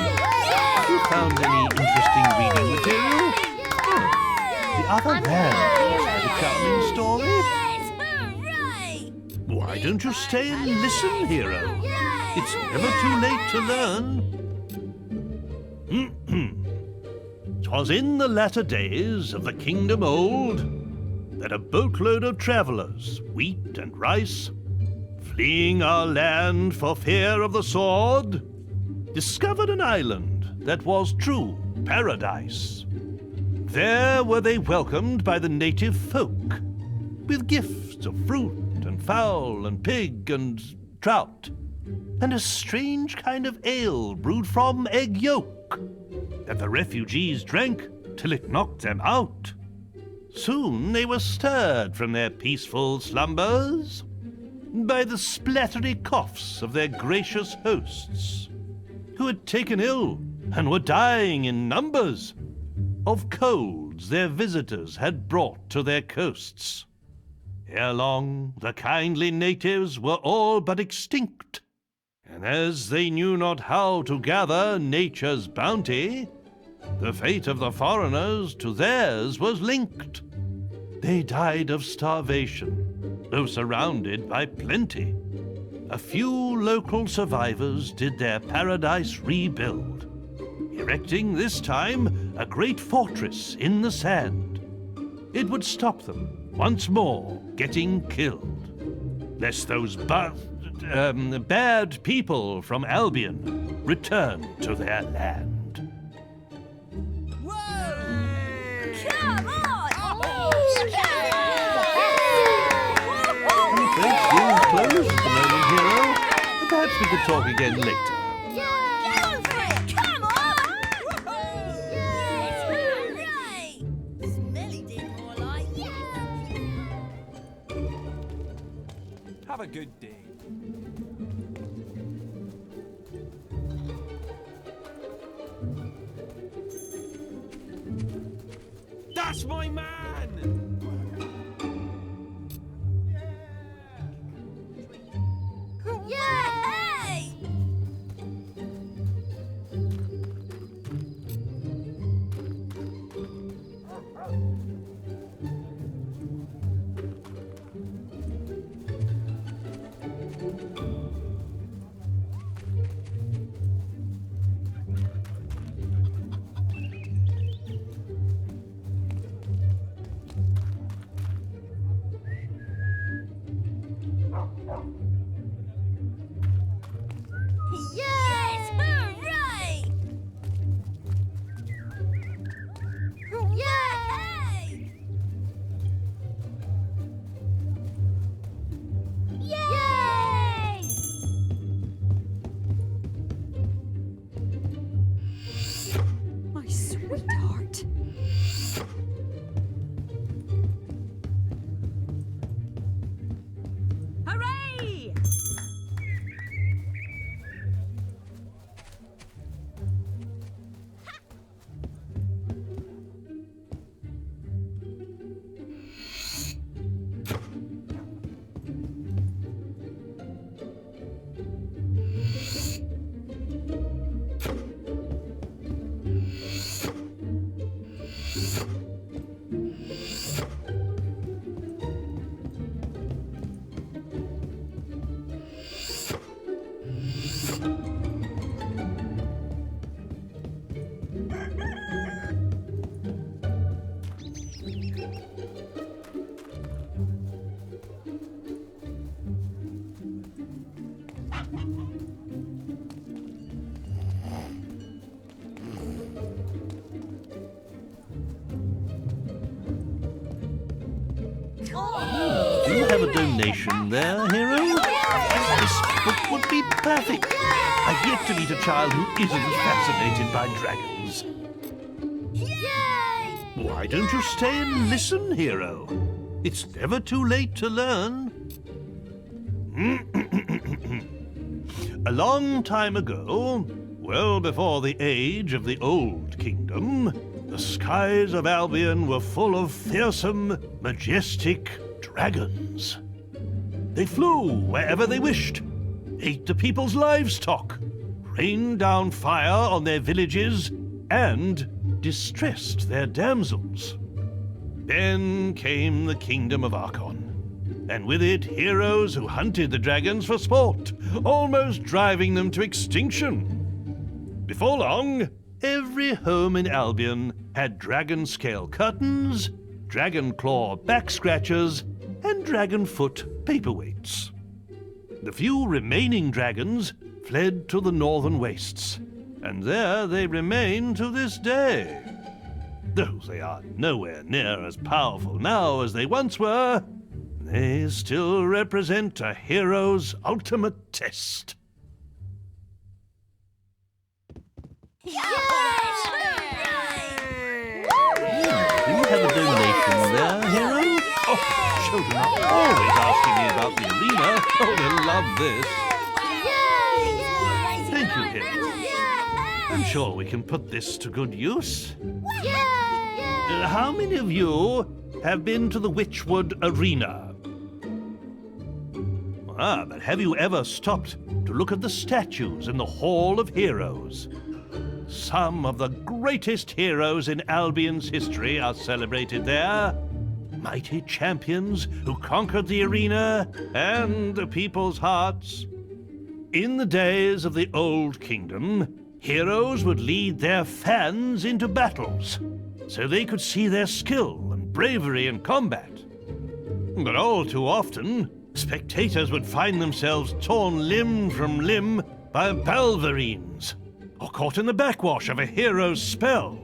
You found any interesting reading material? The other man had a charming story. Why don't you stay and listen, hero? It's never too late to learn. 'Twas in the latter days of the kingdom old that a boatload of travellers, wheat and rice, fleeing our land for fear of the sword, discovered an island that was true paradise. There were they welcomed by the native folk, with gifts of fruit and fowl and pig and trout, and a strange kind of ale brewed from egg yolk, that the refugees drank till it knocked them out. Soon they were stirred from their peaceful slumbers by the splattery coughs of their gracious hosts, who had taken ill and were dying in numbers of colds their visitors had brought to their coasts. Ere long, the kindly natives were all but extinct, and as they knew not how to gather nature's bounty, the fate of the foreigners to theirs was linked. They died of starvation, though surrounded by plenty. A few local survivors did their paradise rebuild, erecting this time a great fortress in the sand. It would stop them once more getting killed, lest those bad people from Albion return to their land. Come on! Thanks, deal's closed at the moment, hero. Perhaps we could talk again later. Go for it! Come on! Yes, hooray! Smelly did more like Have a good day. That's my man! Yay! Yes! Hooray! Yay! Yay! My sweetheart. Hooray! Do you have a donation there, hero? This book would be perfect. I've yet to meet a child who isn't fascinated by dragons. Why don't you stay and listen, hero? It's never too late to learn. A long time ago, well before the age of the Old Kingdom, the skies of Albion were full of fearsome, majestic dragons. They flew wherever they wished, ate the people's livestock, rained down fire on their villages, and distressed their damsels. Then came the kingdom of Archon, and with it heroes who hunted the dragons for sport, almost driving them to extinction. Before long, every home in Albion had dragon scale curtains, dragon claw back scratchers, and dragon foot paperweights. The few remaining dragons fled to the northern wastes, and there they remain to this day. Though they are nowhere near as powerful now as they once were, they still represent a hero's ultimate test. Do you have a donation there, hero? Oh, children are always asking me about the arena. Oh, they'll love this. Thank you, hero. I'm sure we can put this to good use. How many of you have been to the Witchwood Arena? But have you ever stopped to look at the statues in the Hall of Heroes? Some of the greatest heroes in Albion's history are celebrated there. Mighty champions who conquered the arena and the people's hearts. In the days of the Old Kingdom, heroes would lead their fans into battles, so they could see their skill and bravery in combat. But all too often, spectators would find themselves torn limb from limb by balverines, or caught in the backwash of a hero's spell.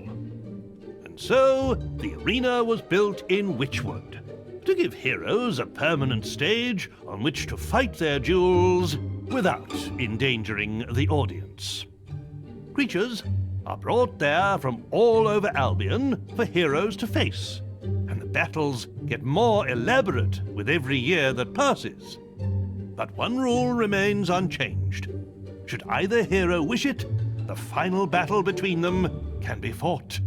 And so, the arena was built in Witchwood, to give heroes a permanent stage on which to fight their duels without endangering the audience. Creatures are brought there from all over Albion for heroes to face, and the battles get more elaborate with every year that passes. But one rule remains unchanged. Should either hero wish it, the final battle between them can be fought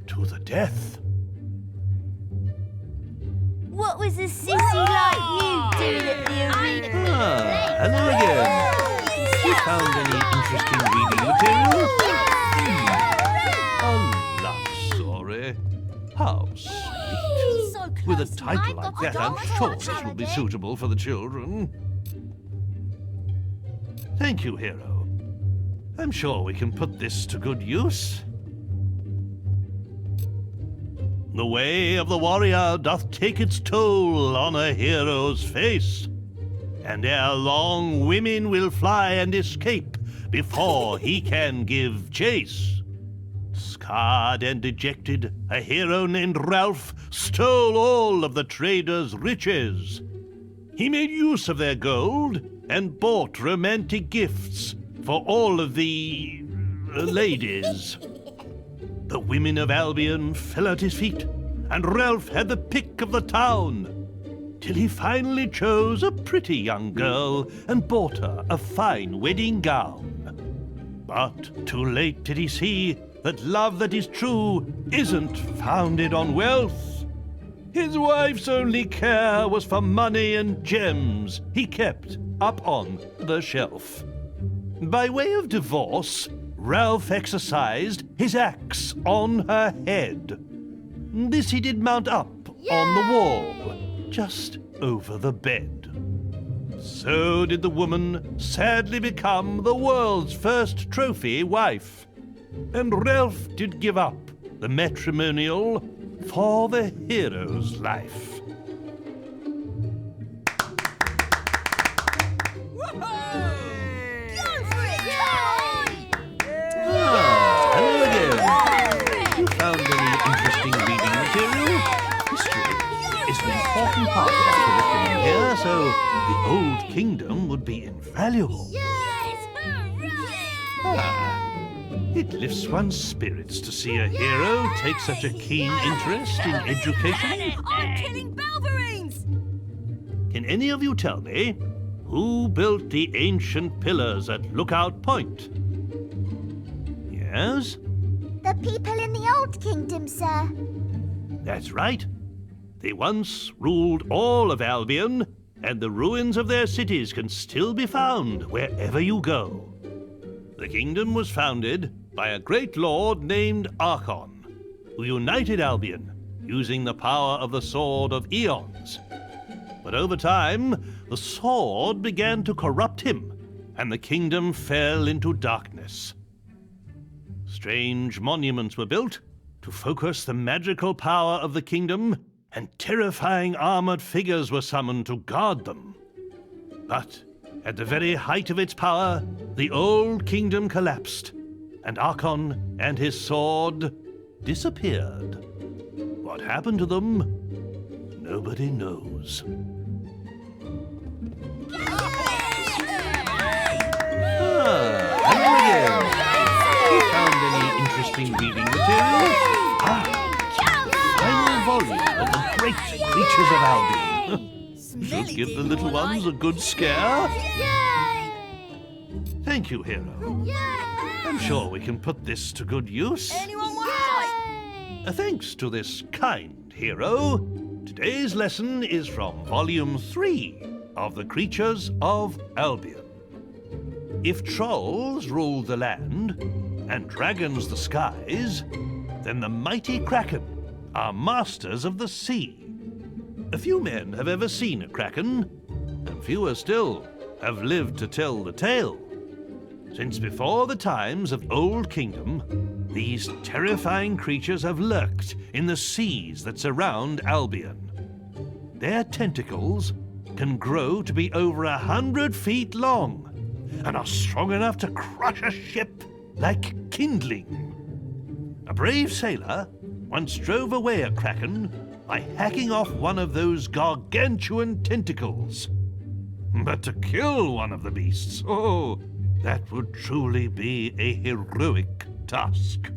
to the death. What was a sissy like you doing at the arena? Hello again. You found any interesting reading material? A love story. How sweet. With a title like that, I'm sure this will be suitable for the children. Thank you, hero. I'm sure we can put this to good use. The way of the warrior doth take its toll on a hero's face, and ere long women will fly and escape before he can give chase. Scarred and dejected, a hero named Ralph stole all of the traders' riches. He made use of their gold and bought romantic gifts for all of the ladies. The women of Albion fell at his feet, and Ralph had the pick of the town, till he finally chose a pretty young girl and bought her a fine wedding gown. But too late did he see that love that is true isn't founded on wealth. His wife's only care was for money and gems he kept up on the shelf. By way of divorce, Ralph exercised his axe on her head. This he did mount up on the wall, just over the bed. So did the woman sadly become the world's first trophy wife, and Ralph did give up the matrimonial for the hero's life. Hello again. You found any interesting reading material? History is an important part of our curriculum here, so the old kingdom would be invaluable. It lifts one's spirits to see a hero take such a keen interest in education. I'm killing Balverines! Can any of you tell me who built the ancient pillars at Lookout Point? Yes? The people in the Old Kingdom, sir. That's right. They once ruled all of Albion, and the ruins of their cities can still be found wherever you go. The kingdom was founded by a great lord named Archon, who united Albion using the power of the Sword of Eons. But over time, the sword began to corrupt him, and the kingdom fell into darkness. Strange monuments were built to focus the magical power of the kingdom, and terrifying armored figures were summoned to guard them. But at the very height of its power, the old kingdom collapsed, and Archon and his sword disappeared. What happened to them, nobody knows. Hello again. You found any interesting reading material? Final volume of the great creatures of Albion. Should give the little ones a good scare. Thank you, hero. I'm sure we can put this to good use. Anyone want to fight? Thanks to this kind hero, today's lesson is from Volume 3 of the Creatures of Albion. If trolls ruled the land and dragons the skies, then the mighty Kraken are masters of the sea. A few men have ever seen a Kraken, and fewer still have lived to tell the tale. Since before the times of Old Kingdom, these terrifying creatures have lurked in the seas that surround Albion. Their tentacles can grow to be over 100 feet long and are strong enough to crush a ship like kindling. A brave sailor once drove away a Kraken by hacking off one of those gargantuan tentacles. But to kill one of the beasts, oh, that would truly be a heroic task.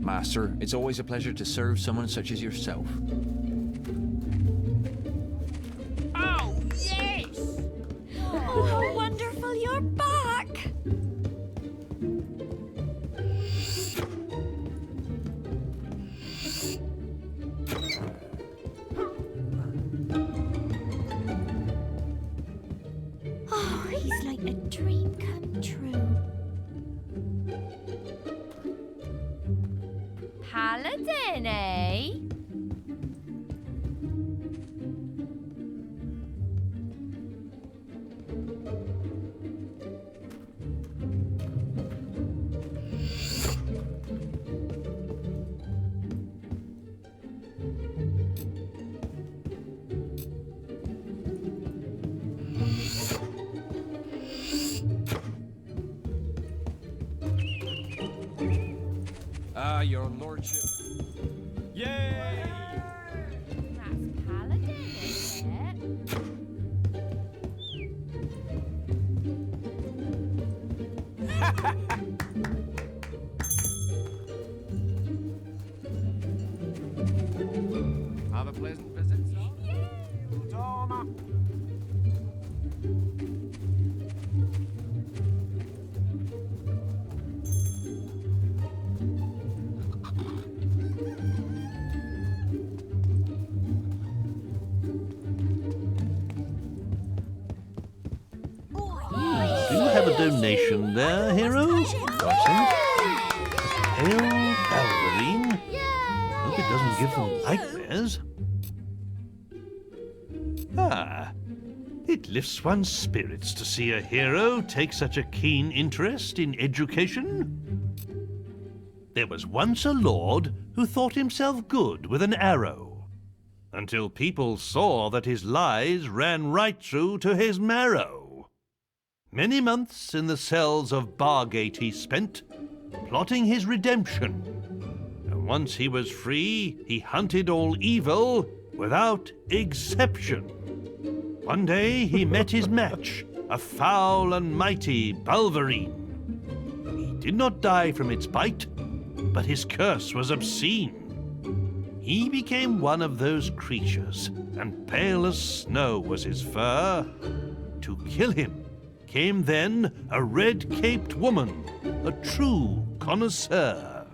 Master, it's always a pleasure to serve someone such as yourself. Oh, yes! Oh, wonderful, you're back! Oh, he's like a dream come true. Paladin, eh? Ah, your lordship. Yay! That's Paladin, is it? Have a pleasant visit, sir. Toma. Do you have a donation there, hero? Pale Balverine? Hope it doesn't give them nightmares. Ah, it lifts one's spirits to see a hero take such a keen interest in education. There was once a lord who thought himself good with an arrow, until people saw that his lies ran right through to his marrow. Many months in the cells of Bargate he spent, plotting his redemption. And once he was free, he hunted all evil without exception. One day he met his match, a foul and mighty Balverine. He did not die from its bite, but his curse was obscene. He became one of those creatures, and pale as snow was his fur. To kill him came then a red-caped woman, a true connoisseur.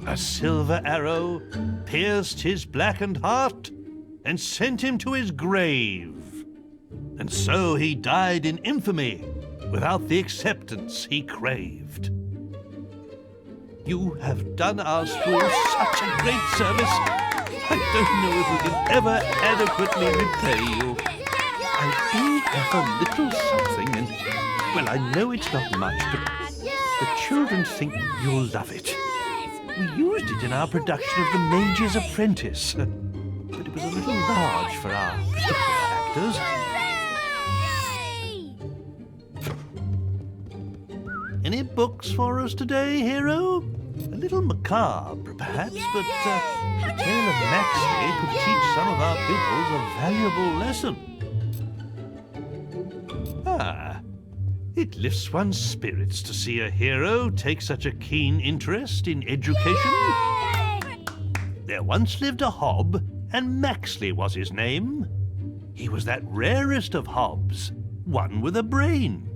A silver arrow pierced his blackened heart and sent him to his grave. And so he died in infamy, without the acceptance he craved. You have done our school such a great service. I don't know if we can ever adequately repay you. I do have a little something, and, well, I know it's not much, but the children think you'll love it. We used it in our production of The Mage's Apprentice, but it was a little large for our particular actors. Any books for us today, hero? A little macabre, perhaps, but the tale of Maxley could teach some of our pupils a valuable lesson. Ah, it lifts one's spirits to see a hero take such a keen interest in education. Yay! There once lived a hob, and Maxley was his name. He was that rarest of hobs, one with a brain.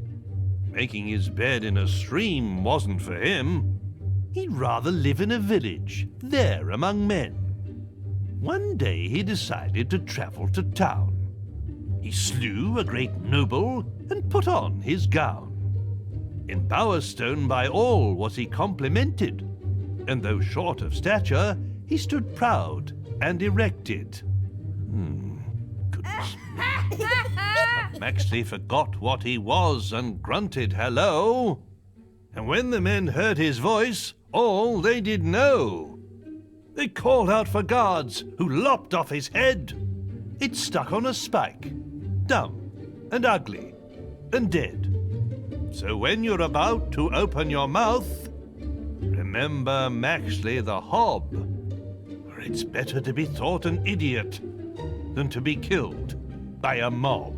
Making his bed in a stream wasn't for him. He'd rather live in a village, there among men. One day he decided to travel to town. He slew a great noble and put on his gown. In Bowerstone by all was he complimented, and though short of stature, he stood proud and erected. Goodness me. But Maxley forgot what he was and grunted hello. And when the men heard his voice, all they did know. They called out for guards, who lopped off his head. It stuck on a spike, dumb and ugly and dead. So when you're about to open your mouth, remember Maxley the Hob, for it's better to be thought an idiot than to be killed by a mob.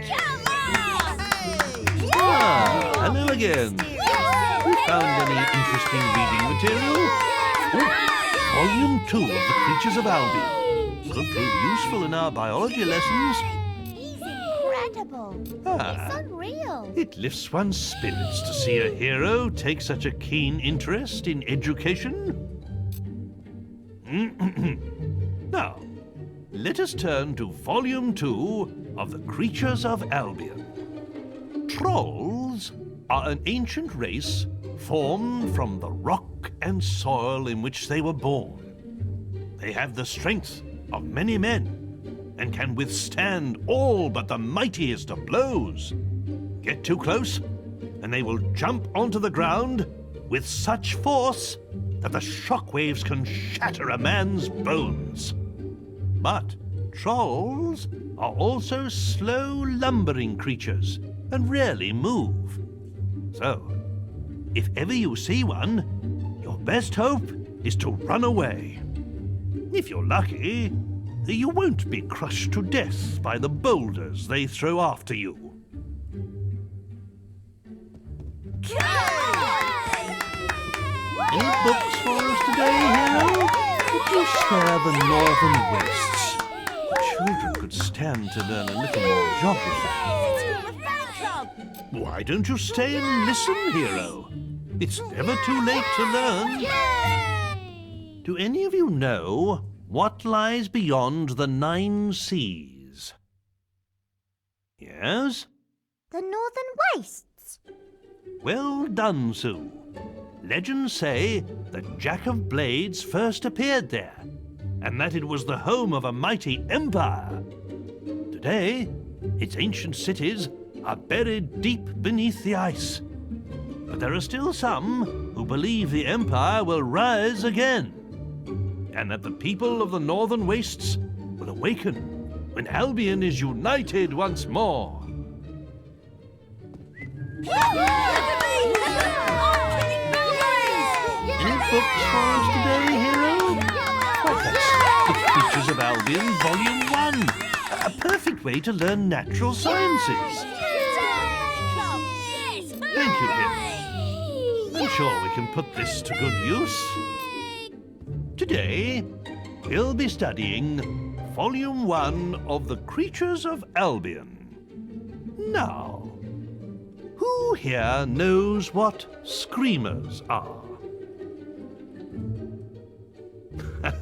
Come on! again. You found any interesting reading material? Volume 2 of The Creatures of Albion. Could prove useful in our biology lessons. Incredible. Ah. It's unreal. It lifts one's spirits to see a hero take such a keen interest in education. Now, let us turn to Volume 2 of The Creatures of Albion. Trolls are an ancient race formed from the rock and soil in which they were born. They have the strength of many men and can withstand all but the mightiest of blows. Get too close, and they will jump onto the ground with such force that the shockwaves can shatter a man's bones. But trolls are also slow, lumbering creatures and rarely move. So, if ever you see one, your best hope is to run away. If you're lucky, you won't be crushed to death by the boulders they throw after you. Any books for us today, hero? Would you spare the northern wastes? Children could stand to learn a little more geography. Why don't you stay and listen, hero? It's never too late to learn. Do any of you know what lies beyond the 9 seas? Yes? The Northern Wastes. Well done, Sue. Legends say that Jack of Blades first appeared there, and that it was the home of a mighty empire. Today, its ancient cities are buried deep beneath the ice. But there are still some who believe the empire will rise again, and that the people of the Northern Wastes will awaken when Albion is united once more. Any books for us today, hero? Why, that's The Creatures of Albion, Volume 1. A perfect way to learn natural sciences. Thank you, hero. I'm sure we can put this to good use. Today, we'll be studying Volume 1 of The Creatures of Albion. Now, who here knows what screamers are?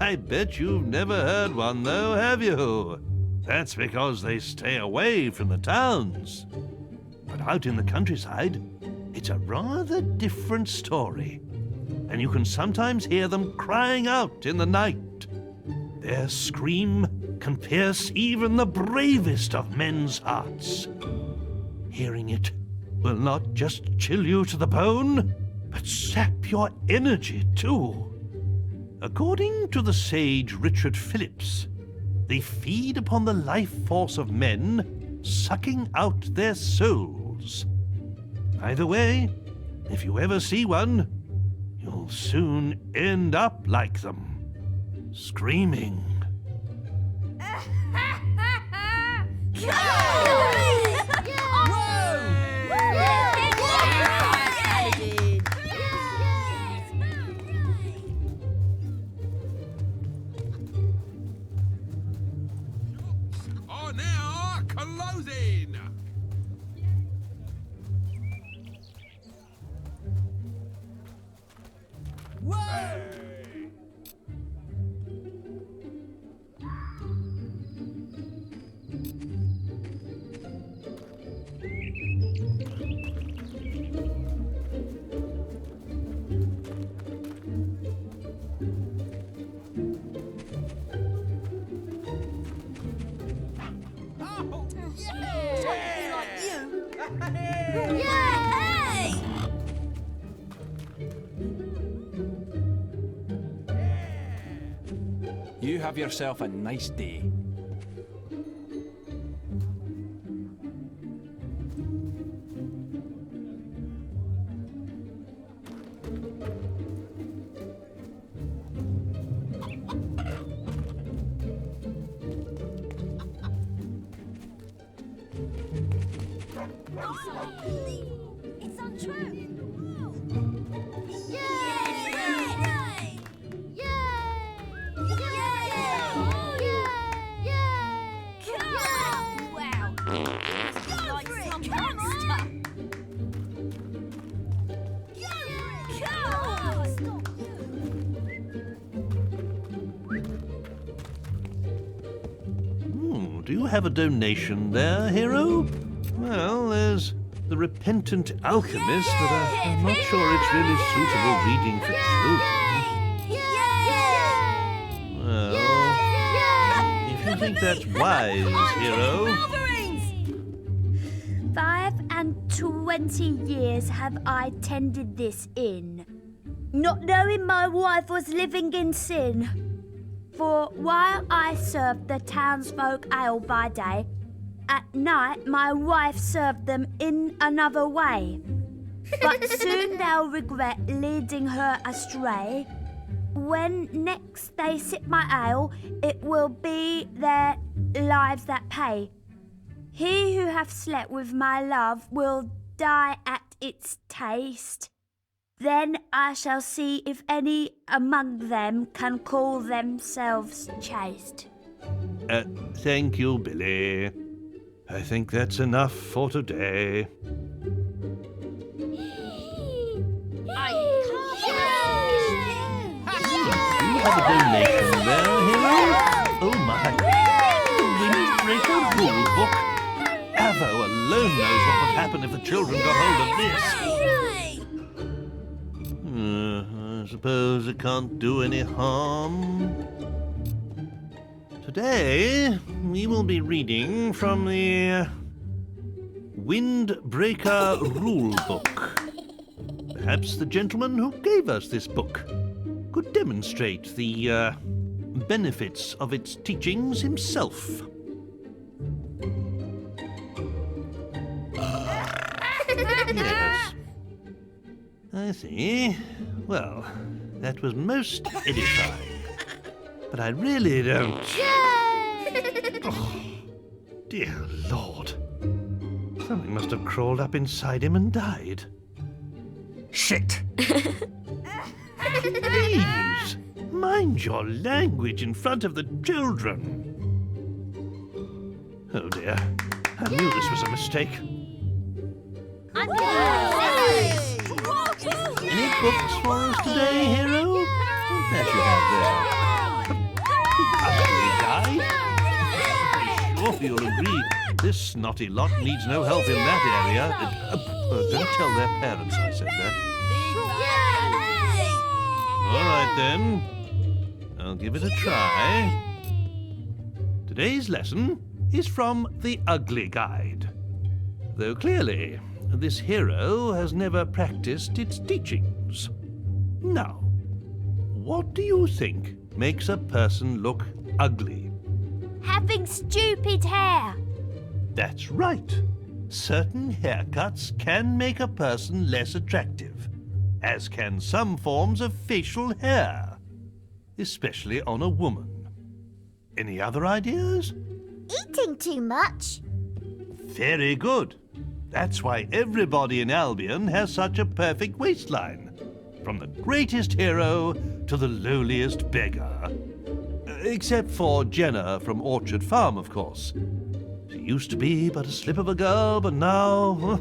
I bet you've never heard one, though, have you? That's because they stay away from the towns. But out in the countryside, it's a rather different story. And you can sometimes hear them crying out in the night. Their scream can pierce even the bravest of men's hearts. Hearing it will not just chill you to the bone, but sap your energy too. According to the sage Richard Phillips, they feed upon the life force of men, sucking out their souls. Either way, if you ever see one, you'll soon end up like them, screaming. Oh, now, closing! Yay! You have yourself a nice day. It's untrue. Do you have a donation there, hero? Well, there's The Repentant Alchemist, but I'm not sure it's really suitable reading for children. Well, if you think that's wise, hero. 25 years have I tended this inn, not knowing my wife was living in sin. For while I served the townsfolk ale by day, at night my wife served them in another way. But soon they'll regret leading her astray. When next they sip my ale, it will be their lives that pay. He who hath slept with my love will die at its taste. Then I shall see if any among them can call themselves chaste. Thank you, Billy. I think that's enough for today. Do you have a donation there, hero? Oh my. The Windbreaker rulebook. Avo alone knows what would happen if the children got hold of this. I suppose it can't do any harm. Today, we will be reading from the Windbreaker Rulebook. Perhaps the gentleman who gave us this book could demonstrate the benefits of its teachings himself. Yes. I see. Well, that was most edifying. But I really don't... Oh, dear Lord. Something must have crawled up inside him and died. Shit! Please, mind your language in front of the children. Oh dear, I knew this was a mistake. Any books for us today, hero? That you have there. Ugly guy. I'm sure you'll agree this snotty lot needs no help in that area. Don't tell their parents I said that. All right then, I'll give it a try. Today's lesson is from the Ugly Guide. Though clearly, this hero has never practiced its teachings. Now, what do you think makes a person look ugly? Having stupid hair. That's right. Certain haircuts can make a person less attractive, as can some forms of facial hair, especially on a woman. Any other ideas? Eating too much. Very good. That's why everybody in Albion has such a perfect waistline. From the greatest hero to the lowliest beggar. Except for Jenna from Orchard Farm, of course. She used to be but a slip of a girl, but now...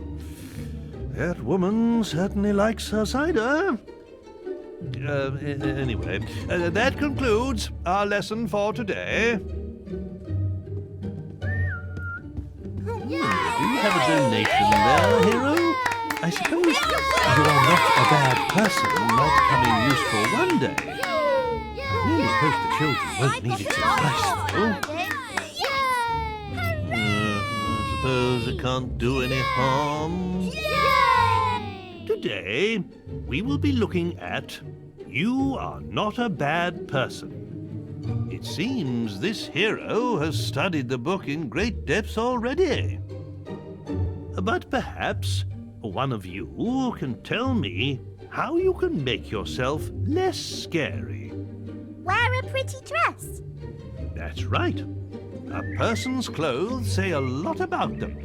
that woman certainly likes her cider. Anyway, that concludes our lesson for today. Do you have a donation there, hero? I suppose you are not a bad person, not coming useful one day. I really hope the children won't need its advice, though. I suppose it can't do any harm. Today, we will be looking at You Are Not a Bad Person. It seems this hero has studied the book in great depth already. But perhaps one of you can tell me how you can make yourself less scary. Wear a pretty dress. That's right. A person's clothes say a lot about them.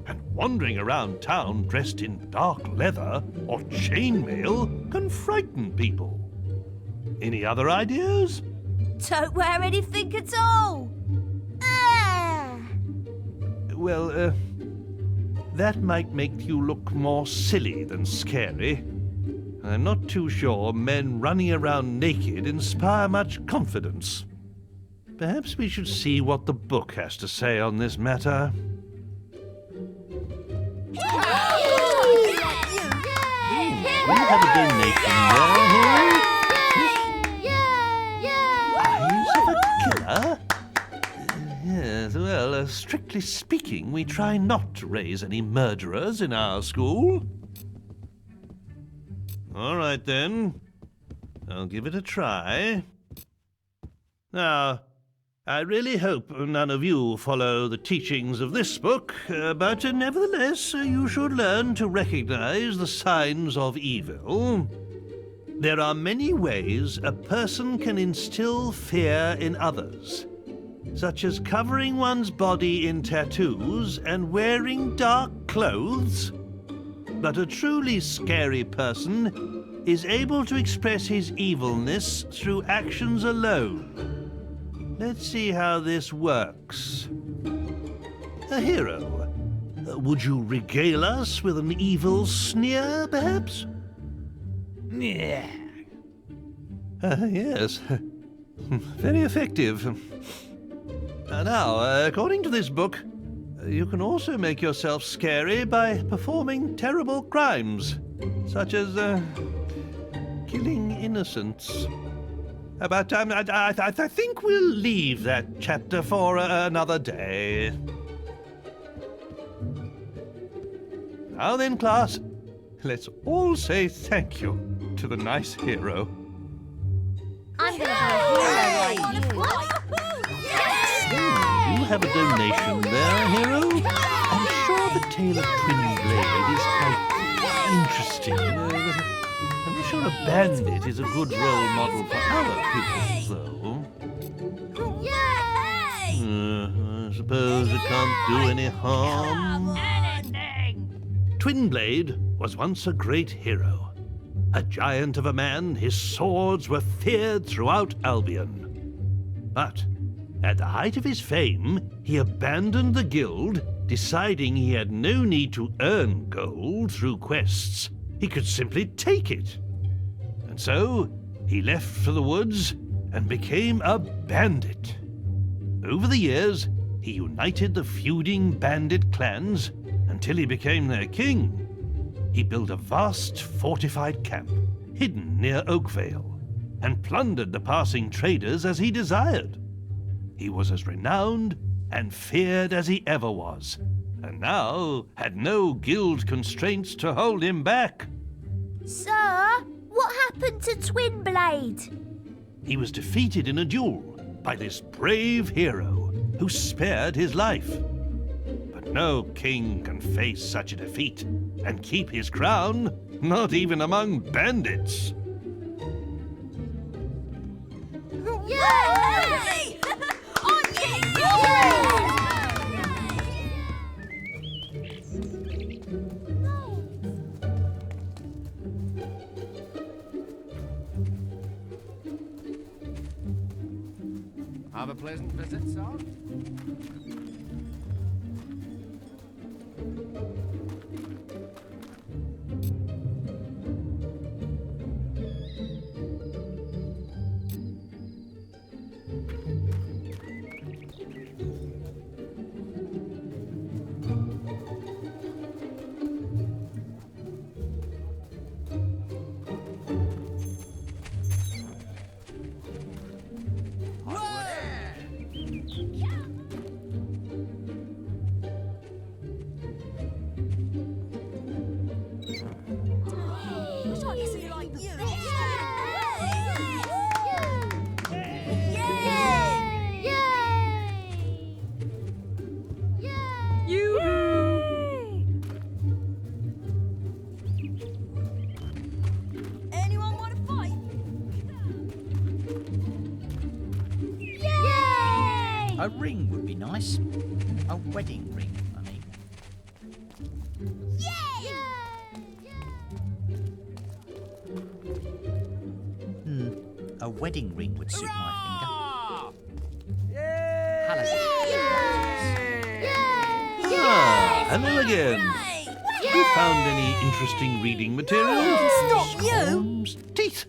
and wandering around town dressed in dark leather or chainmail can frighten people. Any other ideas? Don't wear anything at all. Well, that might make you look more silly than scary. I'm not too sure men running around naked inspire much confidence. Perhaps we should see what the book has to say on this matter. We have a donation there, Harry. Eyes of a killer? Yes, well, strictly speaking, we try not to raise any murderers in our school. All right, then. I'll give it a try. Now, I really hope none of you follow the teachings of this book, but nevertheless, you should learn to recognize the signs of evil. There are many ways a person can instill fear in others, such as covering one's body in tattoos and wearing dark clothes. But a truly scary person is able to express his evilness through actions alone. Let's see how this works. A hero. Would you regale us with an evil sneer, perhaps? Yeah. Yes. Very effective. Now, according to this book, you can also make yourself scary by performing terrible crimes, such as killing innocents. But I think we'll leave that chapter for another day. Now then, class, let's all say thank you to the nice hero. I'm gonna be a hero like You have a donation there, hero. I'm sure the tale of Twinblade is quite interesting. I'm not sure a bandit is a good role model for other pupils, though. I suppose it can't do any harm. Twinblade was once a great hero. A giant of a man, his swords were feared throughout Albion. But at the height of his fame, he abandoned the guild, deciding he had no need to earn gold through quests. He could simply take it. And so, he left for the woods and became a bandit. Over the years, he united the feuding bandit clans until he became their king. He built a vast fortified camp, hidden near Oakvale, and plundered the passing traders as he desired. He was as renowned and feared as he ever was, and now had no guild constraints to hold him back. Sir, what happened to Twinblade? He was defeated in a duel by this brave hero who spared his life. But no king can face such a defeat and keep his crown, not even among bandits. Yay! I'm King! Have a pleasant visit, sir. A ring would be nice. A wedding ring, I mean. A wedding ring would suit my finger. Hello again. You found any interesting reading material? Stop you! Storms, teeth.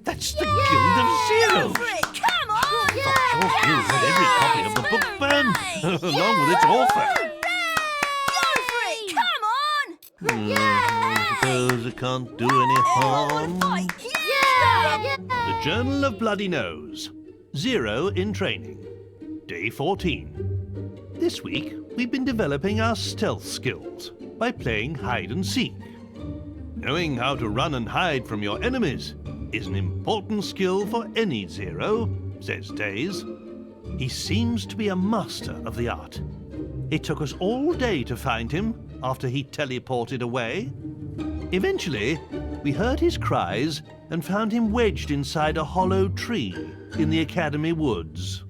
That's the Guild of Zero. Come on! Sure, you've read every copy of the book banned, along with its author. Come on! Suppose it can't do any harm. The Journal of Bloody Nose. Zero in training. Day 14. This week, we've been developing our stealth skills by playing hide and seek. Knowing how to run and hide from your enemies is an important skill for any Zero, says Days. He seems to be a master of the art. It took us all day to find him after he teleported away. Eventually, we heard his cries and found him wedged inside a hollow tree in the Academy woods.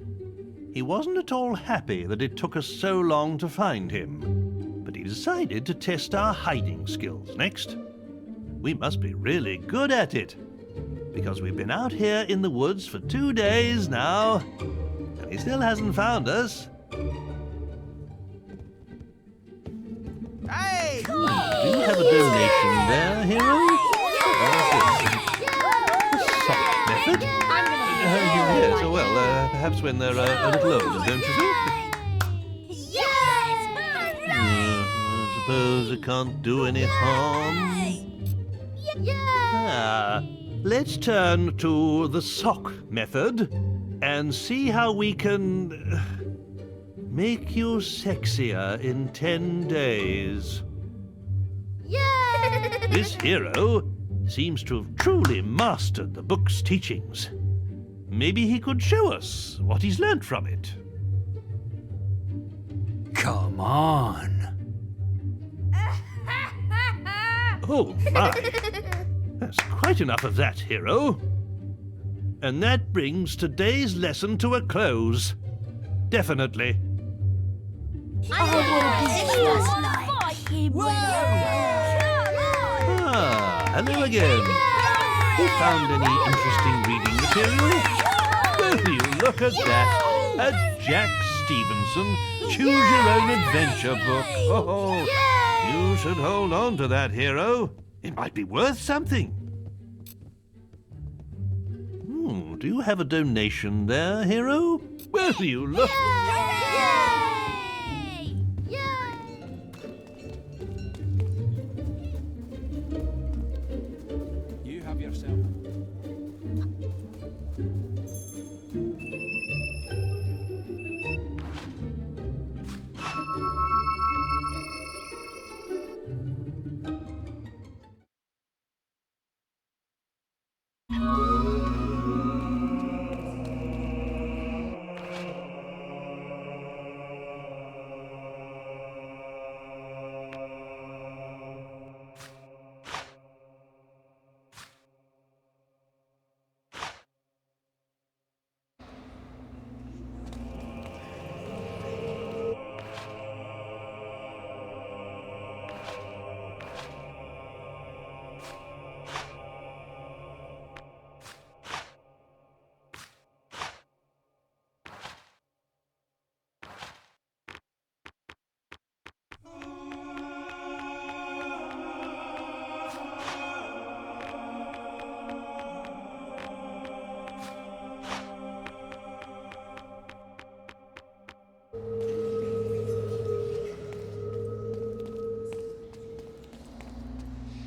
He wasn't at all happy that it took us so long to find him, but he decided to test our hiding skills next. We must be really good at it, because we've been out here in the woods for 2 days now, and he still hasn't found us. Hey! Do you have a donation there, hero? Soft method? Yes, well, perhaps when they're a little older, don't you think? I suppose it can't do any harm. Let's turn to the sock method and see how we can make you sexier in 10 days. This hero seems to have truly mastered the book's teachings. Maybe he could show us what he's learnt from it. Come on. Oh, my. That's quite enough of that, hero. And that brings today's lesson to a close. Definitely. Hello again. You found any interesting reading material? Will you look at that? A Jack Stevenson Choose Your Own Adventure book. Oh, you should hold on to that, hero. It might be worth something. Do you have a donation there, hero? Will you look? You have yourself.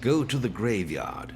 Go to the graveyard